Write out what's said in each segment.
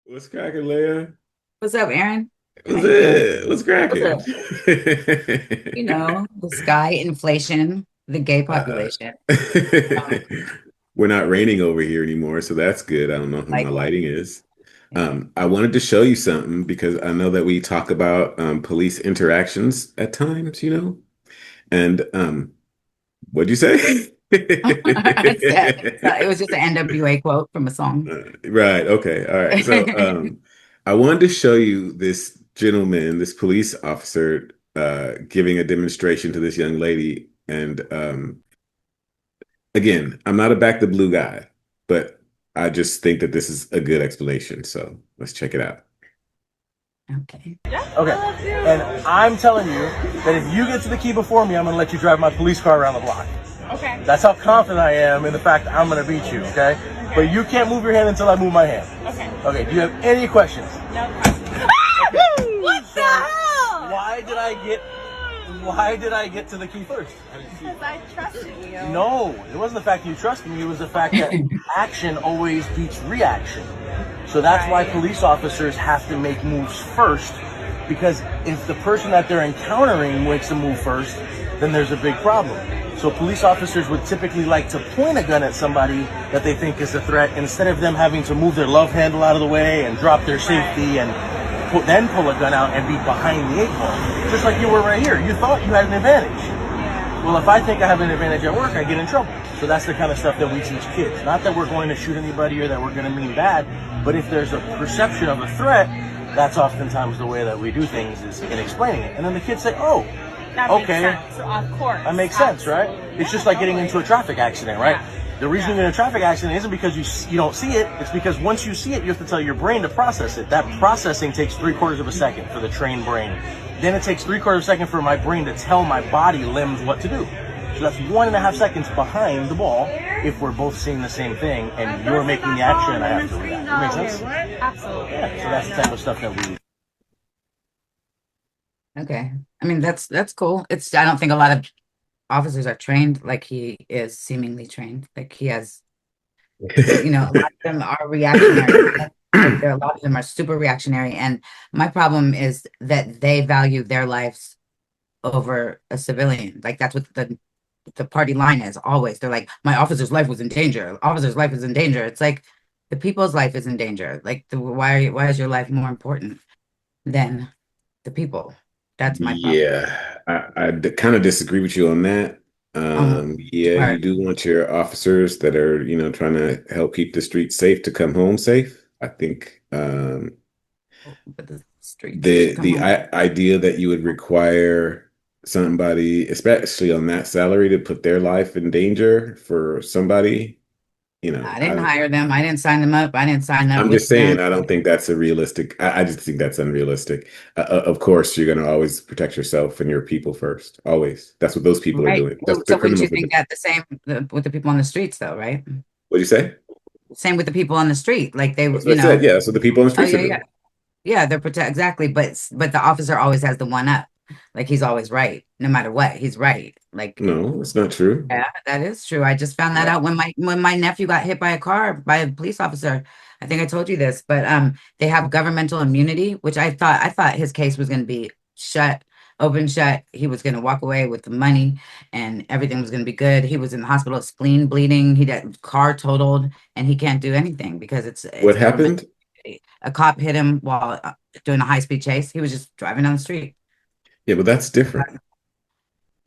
What's cracking, Leah? What's up, Aaron? How What's you doing? it? What's What's cracking? up? The sky inflation, the gay Uh, population. Um, we're not raining over here anymore, so that's good. I don't know how my Likewise. lighting is. Yeah. I wanted to show you something because I know that we talk about police interactions at times, And what'd you say? It was just an NWA quote from a song. Right. Okay. All right. So, I wanted to show you this gentleman, this police officer, giving a demonstration to this young lady. And again, I'm not a back the blue guy, but I just think that this is a good explanation. So let's check it out. Okay. Okay. And I'm telling you that if you get to the key before me, I'm going to let you drive my police car around the block. Okay. That's how confident I am in the fact that I'm going to beat you, okay? But you can't move your hand until I move my hand. Okay. Okay, do you have any questions? No questions. Okay. What the hell? Why did I get to the key first? Because I trusted you. No, it wasn't the fact that you trusted me, it was the fact that action always beats reaction. So that's why Right. police officers have to make moves first, because if the person that they're encountering makes a move first, then there's a big problem. So police officers would typically like to point a gun at somebody that they think is a threat, instead of them having to move their love handle out of the way and drop their safety and then pull a gun out and be behind the eight ball. Just like you were right here. You thought you had an advantage. Yeah. Well, if I think I have an advantage at work, I get in trouble. So that's the kind of stuff that we teach kids. Not that we're going to shoot anybody or that we're going to mean bad, but if there's a perception of a threat, that's oftentimes the way that we do things, is in explaining it. And then the kids say, oh, That okay, makes sense. Of course. that makes sense, right? Absolutely. It's just like getting into a traffic accident, right? Yeah. The reason you get in a traffic accident isn't because you don't see it. It's because once you see it, you have to tell your brain to process it. That processing takes 3/4 of a second for the trained brain. Then it takes 3/4 of a second for my brain to tell my body limbs what to do. So that's 1.5 seconds behind the ball if we're both seeing the same thing and you're making the action and I have to react. That makes sense? Absolutely. Yeah. So that's the type of stuff that we. Okay. I mean, that's cool. I don't think a lot of officers are trained like he is seemingly trained. Like he has, a lot of them are reactionary. Like a lot of them are super reactionary. And my problem is that they value their lives over a civilian. Like that's what the party line is always. They're like, my officer's life was in danger. Officer's life is in danger. It's like the people's life is in danger. Like why is your life more important than the people? That's my problem. Yeah, I kind of disagree with you on that. Yeah, All you right. do want your officers that are, trying to help keep the streets safe to come home safe. I think But the streets the come the home. idea that you would require somebody, especially on that salary, to put their life in danger for somebody, I didn't hire them. I didn't sign them up. I didn't sign up I'm just with them. saying, I don't think that's a realistic. I just think that's unrealistic. Of course, you're going to always protect yourself and your people first. Always. That's what those people are Right. doing. That's Well, what the so wouldn't you criminals are think doing. that the same with the people on the streets, though, right? What do you say? Same with the people on the street. Like they, That's what I said. Yeah, that's what the people on the oh streets are yeah, yeah, doing. yeah. They're protect exactly, but the officer always has the one up. Like he's always right, no matter what. He's right. Like No, it's not true. yeah, that is true. I just found that Uh, out when my nephew got hit by a car by a police officer. I think I told you this, but they have governmental immunity, which I thought his case was going to be shut, open shut. He was going to walk away with the money and everything was going to be good. He was in the hospital, spleen bleeding, he got car totaled, and he can't do anything because it's what government. happened? A cop hit him while doing a high-speed chase. He was just driving down the street. Yeah, but that's different.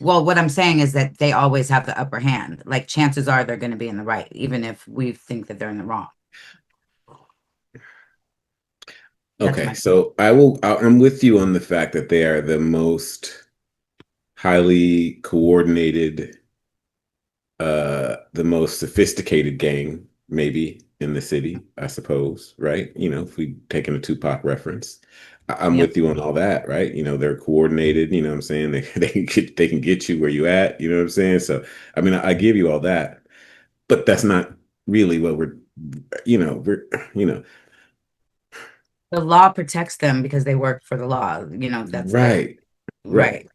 Well, what I'm saying is that they always have the upper hand. Like chances are they're going to be in the right, even if we think that they're in the wrong. That's Okay, my so I'm with you on the fact that they are the most highly coordinated, the most sophisticated gang, maybe in the city, I suppose, right? If we taking a Tupac reference, I'm yep. with you on all that, right? They're coordinated, you know what I'm saying? They can get you where you at, you know what I'm saying? So, I mean, I give you all that, but that's not really what we're, you know, The law protects them because they work for the law. That's the right, right. right.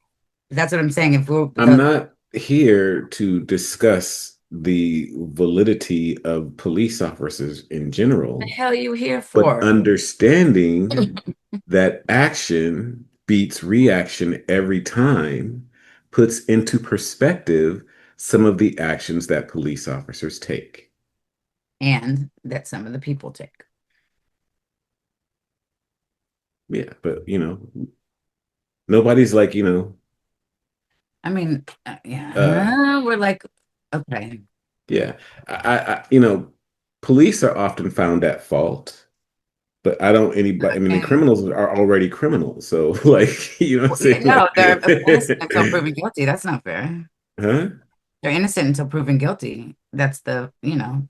That's what I'm saying. If we're I'm the not here to discuss the validity of police officers in The general, hell you here but for? understanding that action beats reaction every time puts into perspective some of the actions that police officers take. And that some of the people take. Yeah, but nobody's like, I mean, uh, yeah, we're like, okay. yeah, police are often found at fault, but I don't anybody. I mean, the And criminals are already criminals, so like, you know what I'm saying? no, Like, they're innocent until proven guilty. That's not fair. huh? They're innocent until proven guilty. That's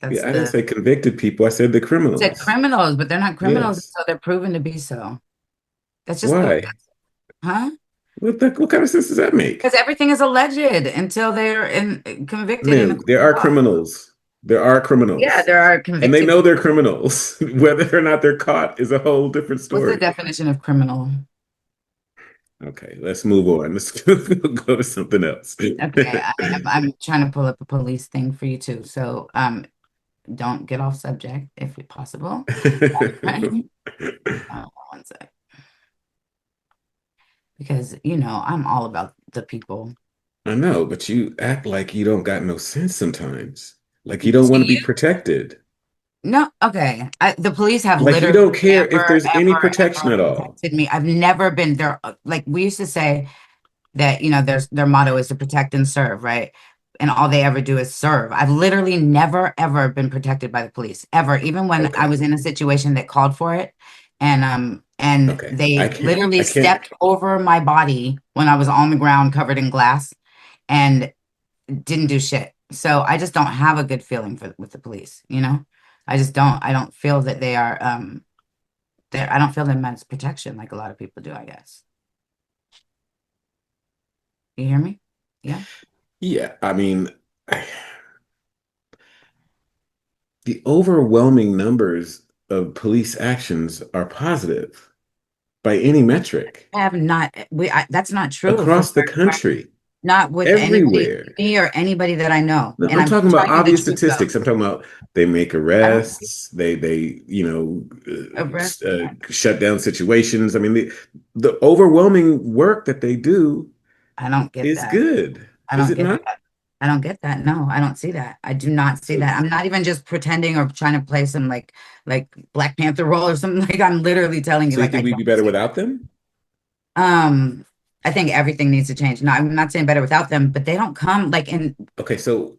Yeah, I didn't the say convicted people. I said the said criminals. criminals, but they're not criminals Yes. until they're proven to be so. That's just the, Why? huh? What kind of sense does that make? Because everything is alleged until they're convicted in a Man, court there of are law. criminals. There are Yeah, criminals. there are And they convicted know people. they're criminals. Whether or not they're caught is a whole different What's the story. definition of criminal? Okay, let's move on. Let's go to something else. Okay, I'm trying to pull up a police thing for you too. So don't get off subject if possible. Right? One sec. Because I'm all about the people. I know, but you act like you don't got no sense sometimes. Like you don't Do want to be you? protected. No, okay. The police have Like you literally don't care if never, there's any ever, protection ever at all. protected me. I've never been there. Like we used to say that, their motto is to protect and serve, right? And all they ever do is serve. I've literally never, ever been protected by the police, ever, even when I Okay. was in a situation that called for it. And Okay. they literally I can't. stepped over my body when I was on the ground covered in glass and didn't do shit. So I just don't have a good feeling with the police. I just don't. I don't feel that they are there. I don't feel them as protection like a lot of people do, I guess. You hear me? Yeah. Yeah, I mean, the overwhelming numbers of police actions are positive by any metric I have not that's not true for across the country, not with anybody, everywhere. me or anybody that I know. No, And I'm I'm talking about telling you the obvious truth though. statistics. I'm talking about they make I don't see arrests, they arrest. shut down situations. I mean, the overwhelming work that they do I don't get is that. good, I is don't it get not? that. I don't get that. No, I don't see that. I do not see So, that. I'm not even just pretending or trying to play some like Black Panther role or something. Like I'm literally telling you, so you like I think we'd don't be better see that. without them? Um, I think everything needs to change. No, I'm not saying better without them, but they don't come like in. Okay, so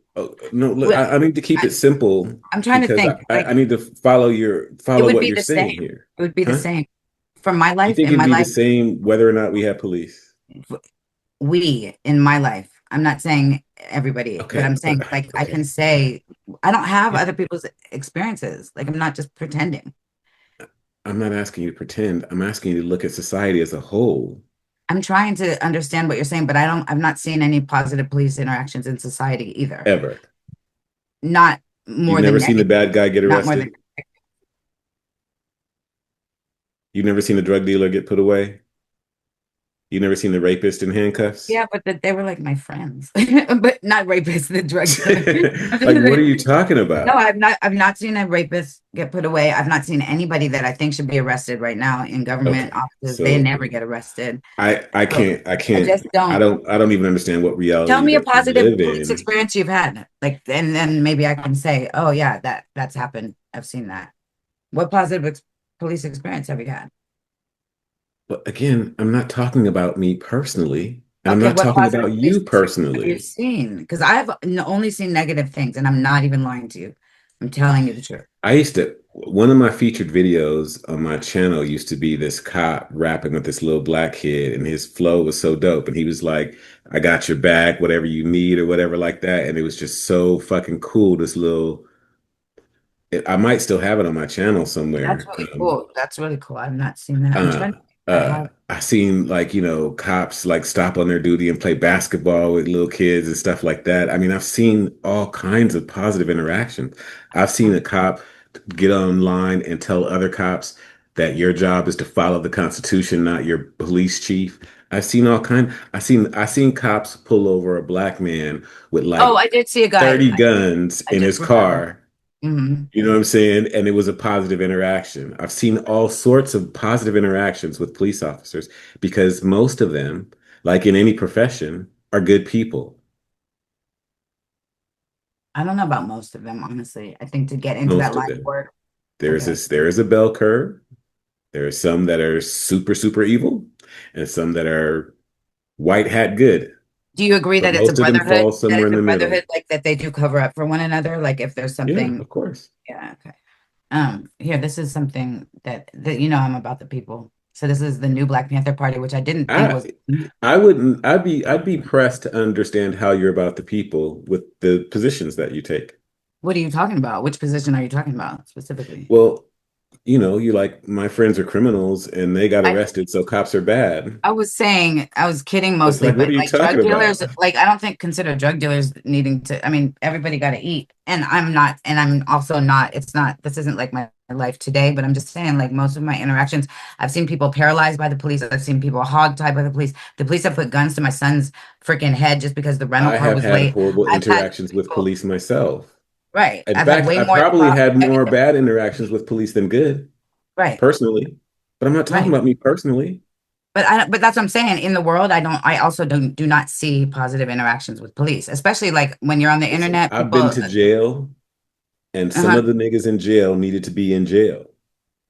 no, look, Wi- I need to keep I, it simple I'm trying to because think. I Like need to it follow would what be you're the same. saying here, It would be the huh? same for my You life. think In it'd my be the life, same whether or not we have police? we in my life. I'm not saying everybody, but Okay, I'm but saying like I can okay, say I don't have yeah, other people's experiences. Like I'm not just pretending. I'm not asking you to pretend. I'm asking you to look at society as a whole. I'm trying to understand what you're saying, but I've not seen any positive police interactions in society either. Ever. Not You've more never than seen the negative, bad guy get not more than arrested? You've never seen the drug dealer get put away? You've never seen the rapist in handcuffs? yeah, but they were like my friends, but not rapists, the drug dealer. Like, what are you talking No, about? I've not seen a rapist get put away. I've not seen anybody that I think should be arrested right now in government Okay, offices. They so never get arrested. So I I can't just don't. I don't even understand what Tell reality me a that you positive live police in. experience you've had. Like, and then maybe I can say, oh yeah, that's happened. I've seen that. What positive police experience have you had? But again, I'm not talking about me personally, and I'm Okay, not what talking positive about police you experience have you personally. seen? Because I've only seen negative things, and I'm not even lying to you. I'm telling you the truth. One of my featured videos on my channel used to be this cop rapping with this little black kid, and his flow was so dope. And he was like, I got your back, whatever you need, or whatever like that. And it was just so fucking cool. I might still have it on my channel That's somewhere. really cool. That's really cool. I've not seen that. I'm trying to think if I have. I seen like, cops like stop on their duty and play basketball with little kids and stuff like that. I mean, I've seen all kinds of positive interactions. I've seen a cop get online and tell other cops that your job is to follow the Constitution, not your police chief. I've seen all kind. I seen cops pull over a black man with Oh, like I did see a guy. 30 guns I in just his remember. car. Hmm. You know what I'm saying? And it was a positive interaction. I've seen all sorts of positive interactions with police officers because most of them, like in any profession, are good people. I don't know about most of them, honestly. I think to get into that Most of line of them. work, There's okay. this, there is a bell curve. There are some that are super, super evil, and some that are white hat good. Do you agree But that it's a most of them brotherhood? fall That somewhere it's in a the middle. brotherhood, like that they do cover up for one another? Like if there's Yeah, something, of course. yeah, okay. Here, this is something that I'm about the people. So this is the new Black Panther Party, which I didn't think I was. I wouldn't I'd be pressed to understand how you're about the people with the positions that you take. What are you talking about? Which position are you talking about specifically? Well, you like my friends are criminals and they got arrested, so cops are bad. I was saying, I was kidding It's mostly, like, what but are you like talking drug about? dealers, like I don't think consider drug dealers needing to, I mean, everybody got to eat. And I'm not, and I'm also not, it's not, this isn't like my life today, but I'm just saying, like most of my interactions, I've seen people paralyzed by the police. I've seen people hogtied by the police. The police have put guns to my son's freaking head just because the rental I car have was had late. horrible I've had interactions with people, police myself. right. In I've had fact, way I more probably had more negative, bad interactions with police than good, right, personally. But I'm not talking right. about me personally. But that's what I'm saying. In the world, I also do not see positive interactions with police, especially like when you're on the Listen, internet, I've been people, to jail, and some uh-huh. of the niggas in jail needed to be in jail.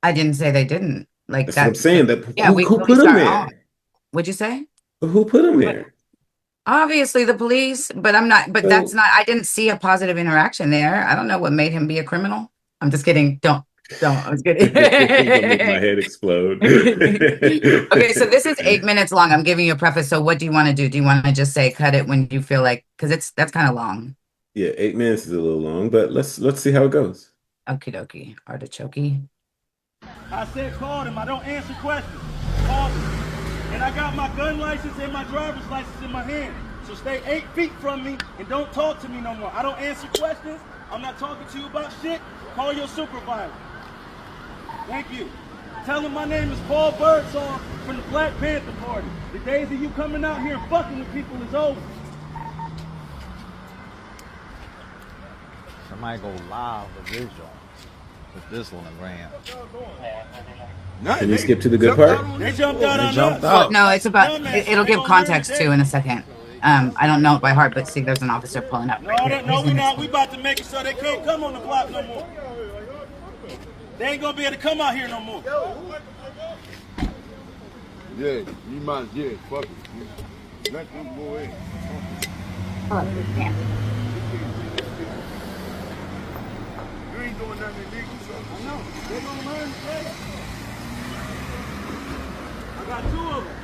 I didn't say they didn't. Like That's what I'm that, saying. That yeah, who we who put police them our own. there? Would you say? Who put them But there? obviously the police, but I'm not, but that's So not, I didn't see a positive interaction there. I don't know what made him be a criminal. I'm just kidding. Don't. I was kidding. don't make my head explode. Okay, so this is 8 minutes long. I'm giving you a preface. So what do you want to do? Do you want to just say cut it when you feel like, because that's kind of long. Yeah, 8 minutes is a little long, but let's see how it goes. Okie dokie. Artichoke. I said call him. I don't answer questions. Call me. And I got my gun license and my driver's license in my hand. So stay 8 feet from me and don't talk to me no more. I don't answer questions. I'm not talking to you about shit. Call your supervisor. Thank you. Tell him my name is Paul Birdsong from the Black Panther Party. The days of you coming out here and fucking with people is over. Somebody go live with this joint. Put this on the gram. Can you skip to the good part? They jumped out on jumped us. out. No, it's about, Dumbass. it'll They give gonna learn context today. too in a second. I don't know it by heart, but see, there's an officer pulling up. No, no, we not. We about to make it so they can't come on the block no more. They ain't gonna be able to come out here no more. Yeah, you might, yeah, fuck it. Let them go in. You ain't doing nothing illegal, so. I know. They're gonna learn today. I got 2 of them.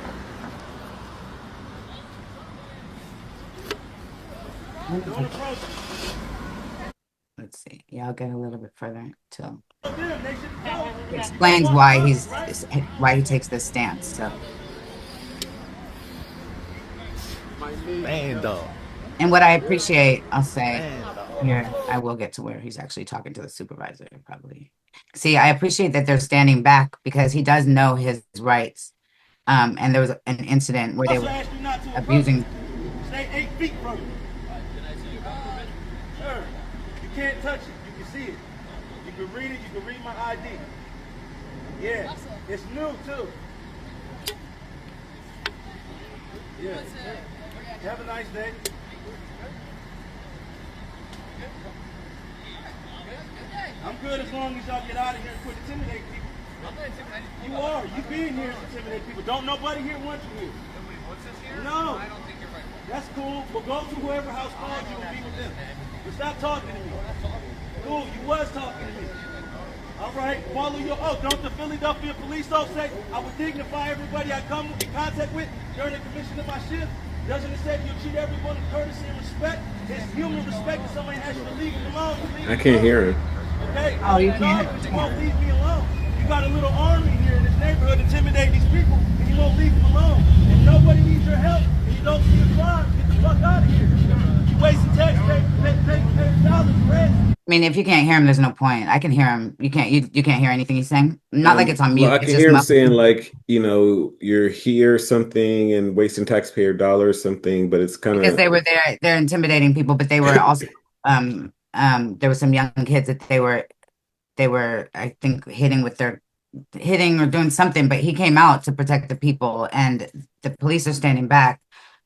Don't approach them. Let's see. Yeah, I'll get a little bit further till Them, they should go. explains why he takes this stance. So, Man, dog. and what I appreciate, I'll say Man, dog. here, I will get to where he's actually talking to the supervisor, probably. See, I appreciate that they're standing back because he does know his rights. And there was an incident where they Also were ask you not to approach. abusing. Stay 8 feet from me. Sir, you can't touch it. You can see it. You can read it. You can read my ID. Yeah, it's new too. Yeah. Have a nice day. I'm good as long as y'all get out of here and quit intimidating people. You are. You being here is intimidating people. Don't nobody here want you here. No. That's cool. But go to whoever house called you and be with them. But stop talking to me. Cool. You was talking to me. All right. Follow your oath. Don't the Philadelphia police oath say I would dignify everybody I come in contact with during the commission of my shift? Doesn't it say you treat everyone with courtesy and respect? It's human respect that somebody has to leave you alone. You leave I me can't alone. hear him. Okay? Oh, you No, can't? but you won't leave me alone. You got a little army here in this neighborhood intimidating these people, and you won't leave them alone. If nobody needs your help, and you don't see a crime, get the fuck out of here. You wasting taxpayers dollars for rent. I mean, if you can't hear him, there's no point. I can hear him. You can't hear anything he's saying. Not like it's on Well, mute. I It's can just hear him muffled. saying like, you're here something and wasting taxpayer dollars something, but it's kind Because of they were there, they're intimidating people, but they were also there were some young kids that they were I think hitting or doing something, but he came out to protect the people, and the police are standing back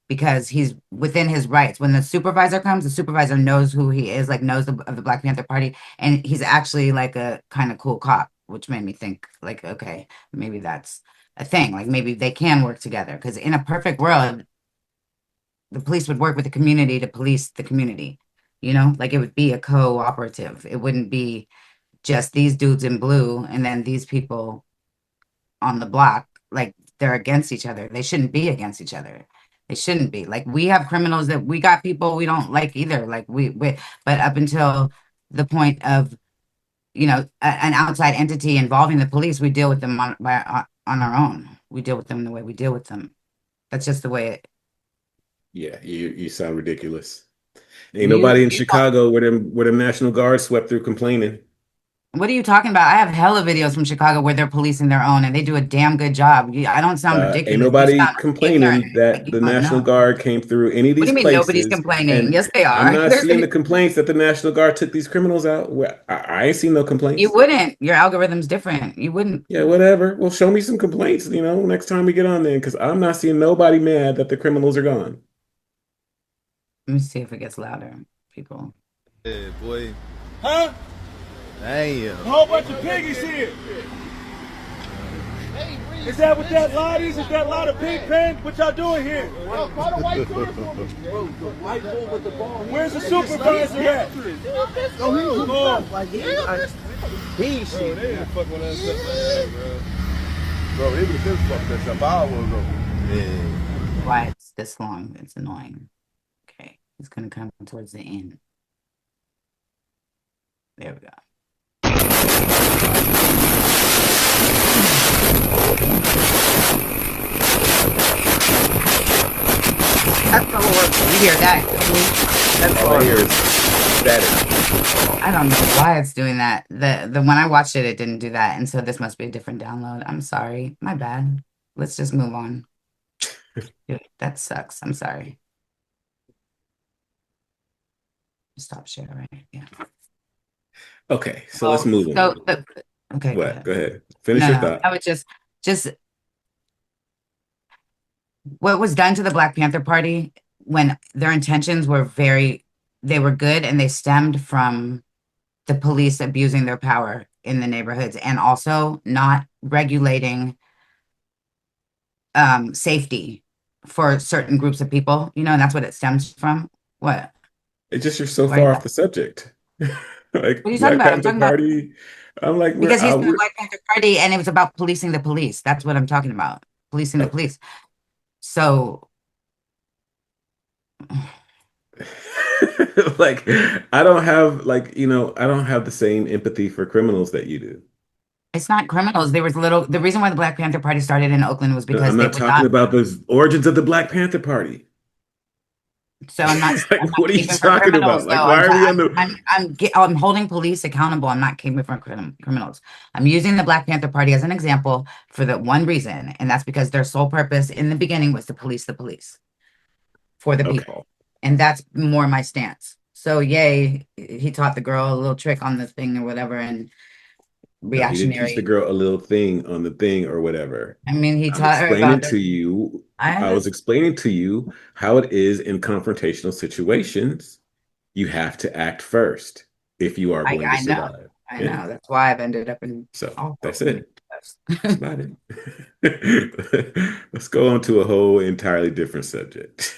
because he's within his rights. When the supervisor comes, the supervisor knows who he is, like knows of the Black Panther Party, and he's actually like a kind of cool cop, which made me think like, okay, maybe that's a thing. Like maybe they can work together because in a perfect world, the police would work with the community to police the community. Like it would be a cooperative. It wouldn't be just these dudes in blue and then these people on the block, like they're against each other. They shouldn't be against each other. They shouldn't be. Like we have criminals that we got people we don't like either. Like but up until the point of, an outside entity involving the police, we deal with them on our own. We deal with them the way we deal with them. That's just the way it. yeah, you sound ridiculous. Ain't You, nobody in you Chicago where them National Guard swept through complaining. What are you talking about? I have hella videos from Chicago where they're policing their own and they do a damn good job. I don't sound Ain't ridiculous. You nobody sound ignorant. complaining Like that you the don't National know. Guard came through any of What do these you mean nobody's places, complaining? and Yes, they I'm are. not seeing the complaints that the National Guard took these criminals out. Well, I ain't seen no You complaints. wouldn't. Your algorithm's different. You wouldn't. Yeah, whatever. Well, show me some complaints, next time we get on there, because I'm not seeing nobody mad that the criminals are gone. Let me see if it gets louder. People. Yeah, boy. Huh? Damn. A whole bunch of piggies here. Is that what that lot is? Is that lot of pig pen? What y'all doing here? Where's the supervisor at? He shit. They didn't fuck with us like that, bro. Bro, they would have been fucked us up hours ago. Yeah. Why it's this long? It's annoying. Okay. It's gonna come towards the end. There we go. That's the whole. You hear that? That's All I hear horrible. is static. I don't know why it's doing that. The when I watched it, it didn't do that, and so this must be a different download. I'm sorry, my bad. Let's just move on. Dude, that sucks. I'm sorry. Stop sharing. Yeah. Okay, so let's Well, move so on. okay, go What? ahead. Go ahead. Finish No, your no, thought. I would just what was done to the Black Panther Party when their intentions were they were good and they stemmed from the police abusing their power in the neighborhoods and also not regulating safety for certain groups of people, and that's what it stems from. What? It's just you're so Why are you far off laughing? the subject. What Like are you talking Black about? I'm Panther talking about Party. I'm like, because he's the Black Panther Party and it was about policing the police. That's what I'm talking about. Policing the okay. police. So Like I don't have I don't have the same empathy for criminals that you do. it's not criminals. There was the reason why the Black Panther Party started in Oakland was No, I'm because they not would talking not. about the origins of the Black Panther Party. So I'm Like, not what are you keeping for talking about? criminals Like, though. why are we on the I'm holding police accountable. I'm not keeping for criminals. I'm using the Black Panther Party as an example for the one reason, and that's because their sole purpose in the beginning was to police the police for the Okay. people, and that's more my stance. So yay, he taught the girl a little trick on this thing or whatever, and No, he didn't teach the reactionary. girl a little thing on the thing or whatever. I mean, he I'm taught her about explaining the. to you, I I was understand. explaining to you how it is in confrontational situations. You have to act first if you are going to I know. survive. I Yeah. know. That's why I've ended up in So all that's sorts of it. That's stuff. about it. Let's go on to a whole entirely different subject.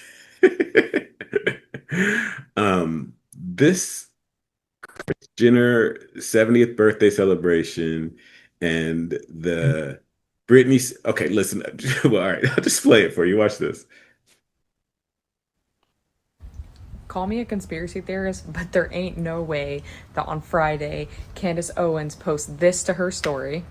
This Jenner 70th birthday celebration and the Britney. Okay, listen. Well, all right, I'll just play it for you. Watch this. Call me a conspiracy theorist, but there ain't no way that on Friday, Candace Owens posts this to her story.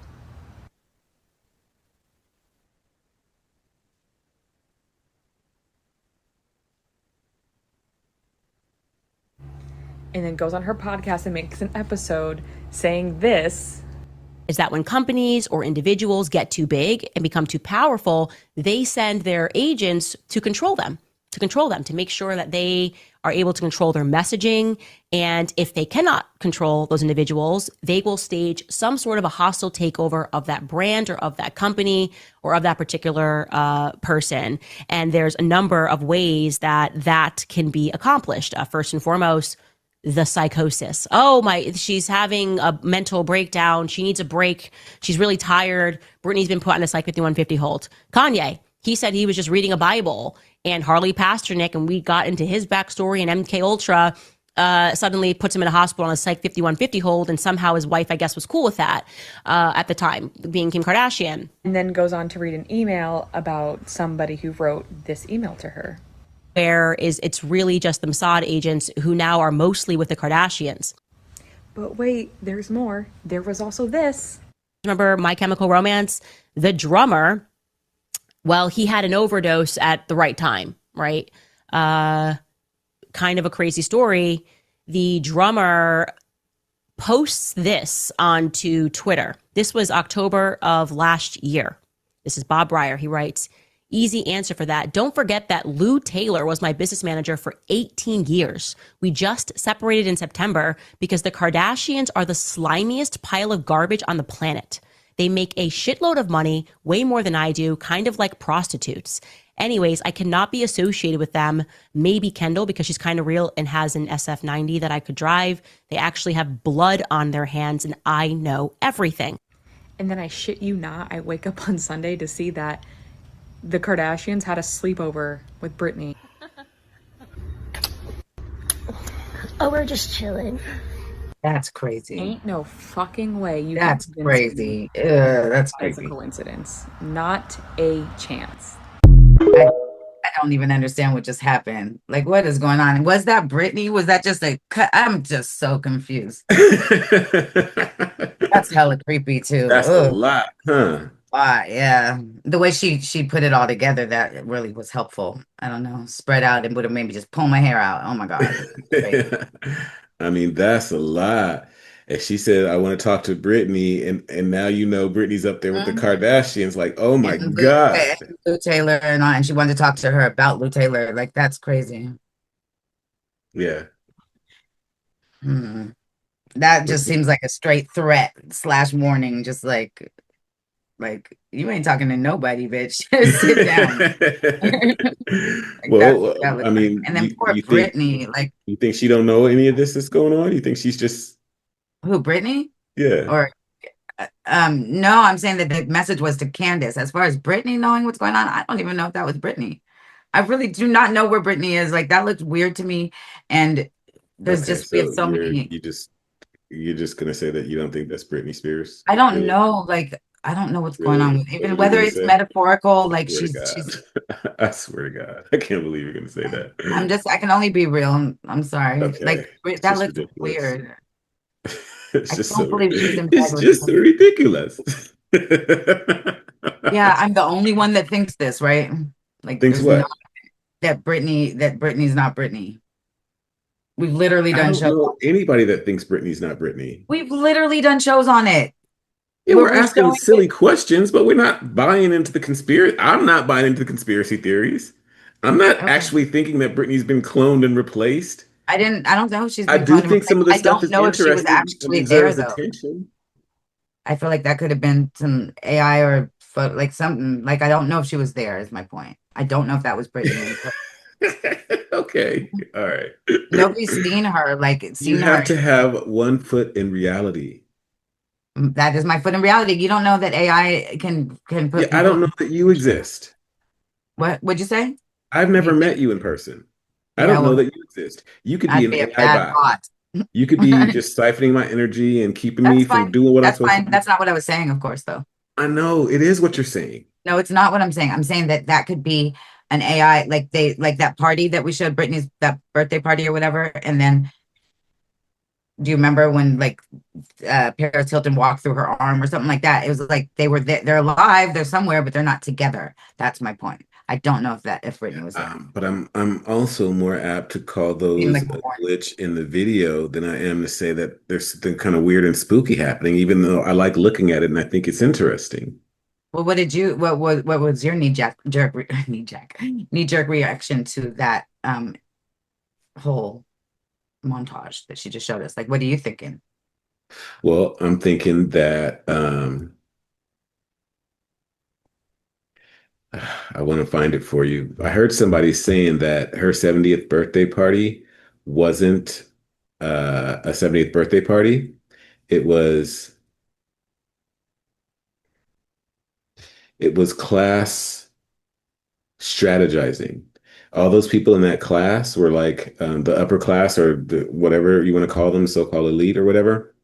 and then goes on her podcast and makes an episode saying this. Is that when companies or individuals get too big and become too powerful, they send their agents to control them, to make sure that they are able to control their messaging. And if they cannot control those individuals, they will stage some sort of a hostile takeover of that brand or of that company or of that particular person. And there's a number of ways that that can be accomplished. First and foremost, the psychosis. Oh my, she's having a mental breakdown. She needs a break. She's really tired. Britney's been put on a Psych 5150 hold. Kanye, he said he was just reading a Bible, and Harley Pasternak, and we got into his backstory, and MK Ultra suddenly puts him in a hospital on a Psych 5150 hold, and somehow his wife, I guess, was cool with that at the time, being Kim Kardashian. And then goes on to read an email about somebody who wrote this email to her. Where it's really just the Mossad agents who now are mostly with the Kardashians. But wait, there's more. There was also this. Remember My Chemical Romance? The drummer, well, he had an overdose at the right time, right? Kind of a crazy story. The drummer posts this onto Twitter. This was October of last year. This is Bob Breyer. He writes, easy answer for that. Don't forget that Lou Taylor was my business manager for 18 years. We just separated in September because the Kardashians are the slimiest pile of garbage on the planet. They make a shitload of money, way more than I do, kind of like prostitutes. Anyways, I cannot be associated with them. Maybe Kendall, because she's kind of real and has an SF90 that I could drive. They actually have blood on their hands, and I know everything. And then I shit you not, I wake up on Sunday to see that the Kardashians had a sleepover with Britney. Oh, we're just chilling. That's crazy. Ain't no fucking way you That's can convince me crazy. That's that is a crazy. coincidence. Not a chance. I don't even understand what just happened. Like, what is going on? Was that Britney? Was that just a cut? I'm just so confused. That's hella creepy too. That's a Ugh. lot, huh? Yeah. The way she put it all together, that really was helpful. I don't know. Spread out and would have made me just pull my hair out. Oh my God. I mean, that's a lot. And she said, I want to talk to Britney, and now you know Britney's up there with the Kardashians. Like, oh my God. Lou Taylor and she wanted to talk to her about Lou Taylor. Like, that's crazy. Yeah. That just seems like a straight threat / warning. Just like you ain't talking to nobody, bitch. Sit down. Well, that I mean, and then poor you Britney, think, you think she don't know any of this that's going on? You think she's just who, Britney? Yeah. Or no, I'm saying that the message was to Candace. As far as Britney knowing what's going on, I don't even know if that was Britney. I really do not know where Britney is. Like, that looks weird to me. And there's just we have so many. You're just gonna say that you don't think that's Britney Spears? I don't know. Like, I don't know what's going on with even whether it's metaphorical. Like, she's I swear to God, I can't believe you're gonna say that. I can only be real. I'm sorry. Okay. Like, that looks weird. It's just so ridiculous. ridiculous. Yeah, I'm the only one that thinks this, right? Like, thinks what? That Britney's not Britney. We've literally done shows. I don't know anybody that thinks Britney's not Britney. We've literally done shows on it. Yeah, we're asking silly questions, but we're not buying into the conspiracy. I'm not buying into the conspiracy theories. I'm not actually thinking that Britney's been cloned and replaced. I don't know if she's been I do cloned think some of the stuff is I don't know if she was interesting actually and there, deserves though. attention. I feel like that could have been some AI or like something. Like, I don't know if she was there, is my point. I don't know if that was Britney. Okay. All right. Nobody's seen her. You have to have one foot in reality. That is my foot in reality. You don't know that AI can put. Yeah, I don't know that you exist. What would you say? I've never met you in person. I don't know that you exist. You could be an AI bot. You could be just siphoning my energy and keeping me from doing what I'm supposed to do. That's not what I was saying, of course, though. I know it is what you're saying. No, it's not what I'm saying. I'm saying that could be an AI, like that party that we showed Britney's, that birthday party or whatever. And then, do you remember when Paris Hilton walked through her arm or something like that? It was like they're alive, they're somewhere, but they're not together. That's my point. I don't know if Britney was there. But I'm also more apt to call Seemed those like a a warrant. glitch in the video than I am to say that there's something kind of weird and spooky happening, even though I like looking at it and I think it's interesting. Well, what was your knee jerk reaction to that whole montage that she just showed us? Like, what are you thinking? Well, I'm thinking that I want to find it for you. I heard somebody saying that her 70th birthday party wasn't a 70th birthday party. It was it was class strategizing. All those people in that class were like the upper class or the whatever you want to call them, so-called elite or whatever.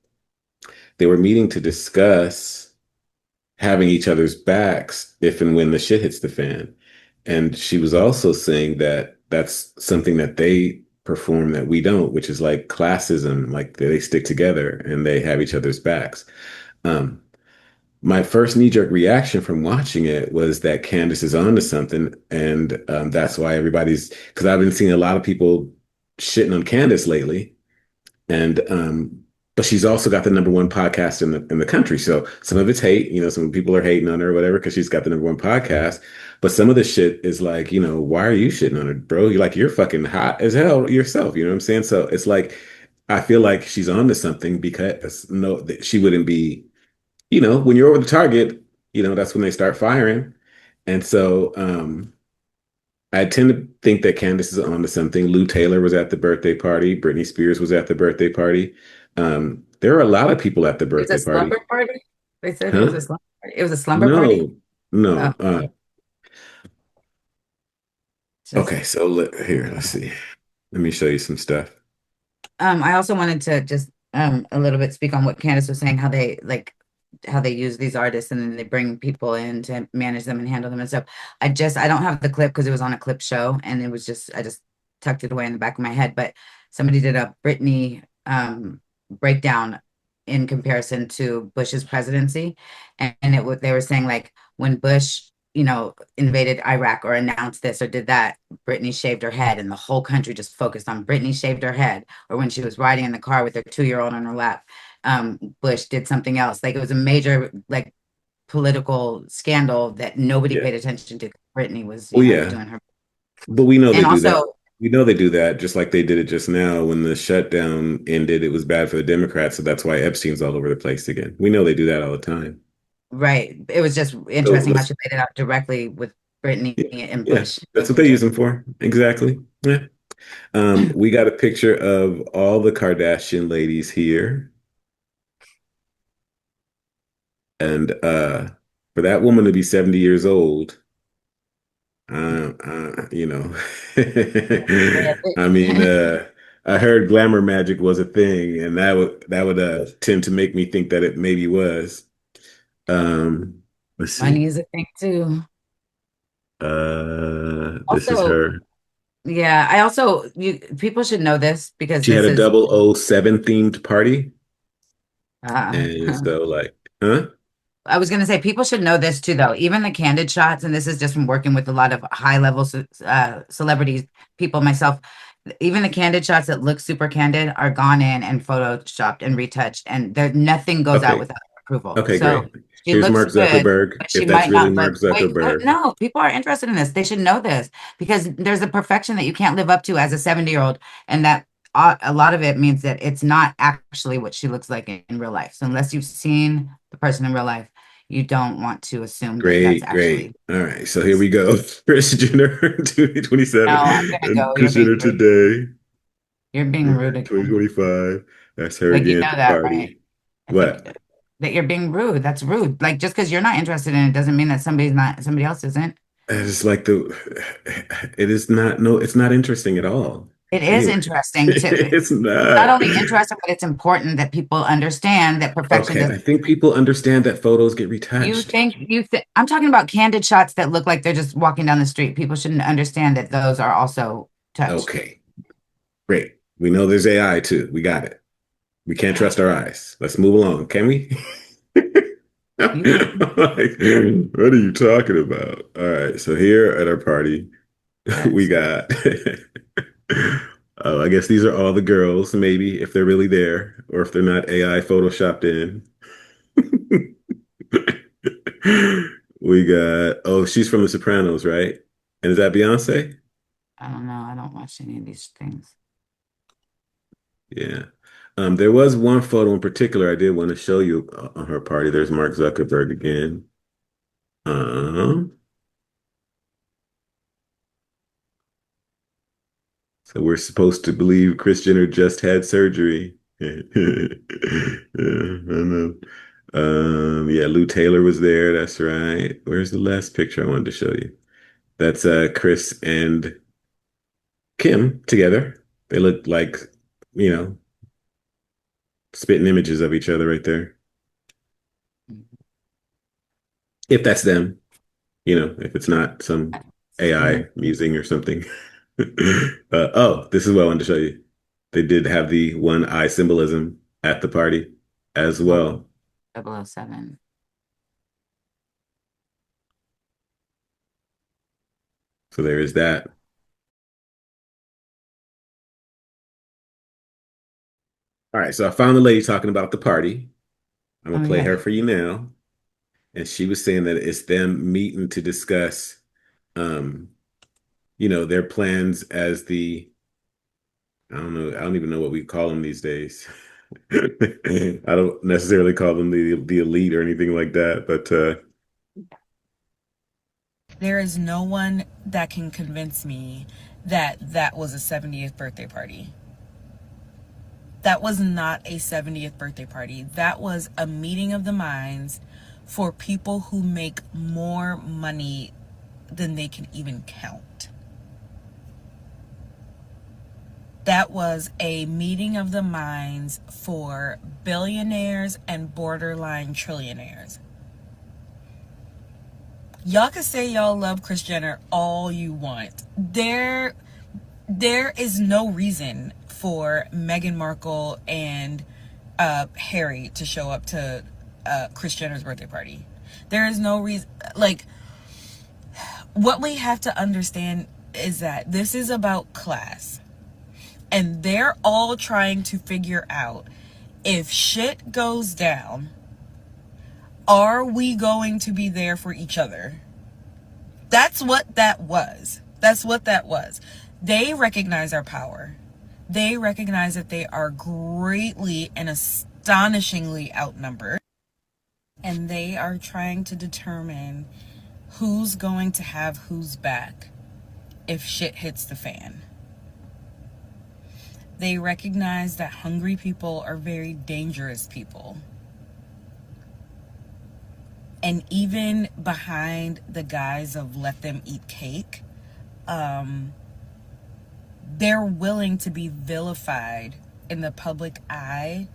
They were meeting to discuss having each other's backs if and when the shit hits the fan. And she was also saying that that's something that they perform that we don't, which is like classism, like they stick together and they have each other's backs. Um, my first knee-jerk reaction from watching it was that Candace is onto something, and that's why everybody's because I've been seeing a lot of people shitting on Candace lately, and but she's also got the number one podcast in the country. So some of it's hate, some people are hating on her or whatever because she's got the number one podcast. But some of the shit is like, why are you shitting on her, bro? You're fucking hot as hell yourself. You know what I'm saying? So it's like I feel like she's on to something because no, she wouldn't be. When you're over the target, that's when they start firing. And so I tend to think that Candace is on to something. Lou Taylor was at the birthday party. Britney Spears was at the birthday party. There are a lot of people at the It was a birthday party. slumber party. They said it was Huh? a slumber party. It was a slumber party. No, no. Oh, just Okay, so here, let's see. Let me show you some stuff. I also wanted to just a little bit speak on what Candace was saying, how they use these artists and then they bring people in to manage them and handle them and stuff. I don't have the clip because it was on a clip show and it was just I just tucked it away in the back of my head. But somebody did a Britney breakdown in comparison to Bush's presidency, and they were saying like when Bush invaded Iraq or announced this or did that, Britney shaved her head and the whole country just focused on Britney shaved her head. Or when she was riding in the car with her 2-year-old on her lap, Bush did something else. Like it was a major like political scandal that nobody Yeah. paid attention to. Britney was, Well, yeah, doing her. but we know they And do that. also, We know they do that just like they did it just now when the shutdown ended. It was bad for the Democrats, so that's why Epstein's all over the place again. We know they do that all the time. right. It was just So interesting how let's, she laid it out directly with Britney yeah, and yeah, Bush. that's what they use them for. Exactly. Yeah. We got a picture of all the Kardashian ladies here. And for that woman to be 70 years old, you know, I mean, I heard glamour magic was a thing, and that would tend to make me think that it maybe was. Let's Money see. is a thing too. This is Also, her. yeah, I also people should know this because She had this a is 007 themed party, uh, and so like, huh? I was gonna say people should know this too, though. Even the candid shots, and this is just from working with a lot of high level celebrities, people, myself. Even the candid shots that look super candid are gone in and photoshopped and retouched, and there nothing goes out Okay, without approval. okay, So great. she Here's looks Mark good, Zuckerberg. but she If that's might really not Mark look. Wait, Zuckerberg, no, people are interested in this. They should know this because there's a perfection that you can't live up to as a 70-year-old, and that a lot of it means that it's not actually what she looks like in real life. So unless you've seen the person in real life, you don't want to assume that that's great, actually. great. All right, so here we go. Kris Jenner, No, 2027, I'm gonna and go. You're Kris being Jenner rude. today, You're being rude again. 2025. That's her Like you again at know the that, right? party. I think What? that you're being rude. That's rude. Like just because you're not interested in it doesn't mean that somebody else isn't. It's like it is not, no, it's not interesting at all. It is Anyway, interesting to it's it's not not. only interesting, but it's important that people understand that perfection Okay, I doesn't. think people understand that photos get You retouched. think you think I'm talking about candid shots that look like they're just walking down the street. People shouldn't understand that those are also touched. Okay, great. We know there's AI too. We got it. We can't trust our eyes. Let's move along, can we? Like, what are you talking about? All right, so here at our party, we Yes. got oh, I guess these are all the girls, maybe, if they're really there, or if they're not AI photoshopped in. We got, oh, she's from The Sopranos, right? And is that Beyonce? I don't know. I don't watch any of these things. Yeah. There was one photo in particular I did want to show you on her party. There's Mark Zuckerberg again. Um, so we're supposed to believe Kris Jenner just had surgery. Yeah, I know. Yeah, Lou Taylor was there. That's right. Where's the last picture I wanted to show you? That's Chris and Kim together. They look like, you know, spitting images of each other right there. If that's them, if it's not some AI Mm, musing or something. Oh, this is what I wanted to show you. They did have the one eye symbolism at the party as oh, well. 007. So there is that. All right, so I found the lady talking about the party. I'm Oh gonna play yeah. her for you now. And she was saying that it's them meeting to discuss, um, their plans as I don't know, I don't even know what we call them these days. I don't necessarily call them the elite or anything like that, but There is no one that can convince me that that was a 70th birthday party. That was not a 70th birthday party. That was a meeting of the minds for people who make more money than they can even count. That was a meeting of the minds for billionaires and borderline trillionaires. Y'all can say y'all love Kris Jenner all you want. There is no reason for Meghan Markle and Harry to show up to Kris Jenner's birthday party. There is no reason. Like, what we have to understand is that this is about class. And they're all trying to figure out, if shit goes down, are we going to be there for each other? That's what that was. That's what that was. They recognize our power. They recognize that they are greatly and astonishingly outnumbered. And they are trying to determine who's going to have whose back if shit hits the fan. They recognize that hungry people are very dangerous people. And even behind the guise of let them eat cake, they're willing to be vilified in the public eye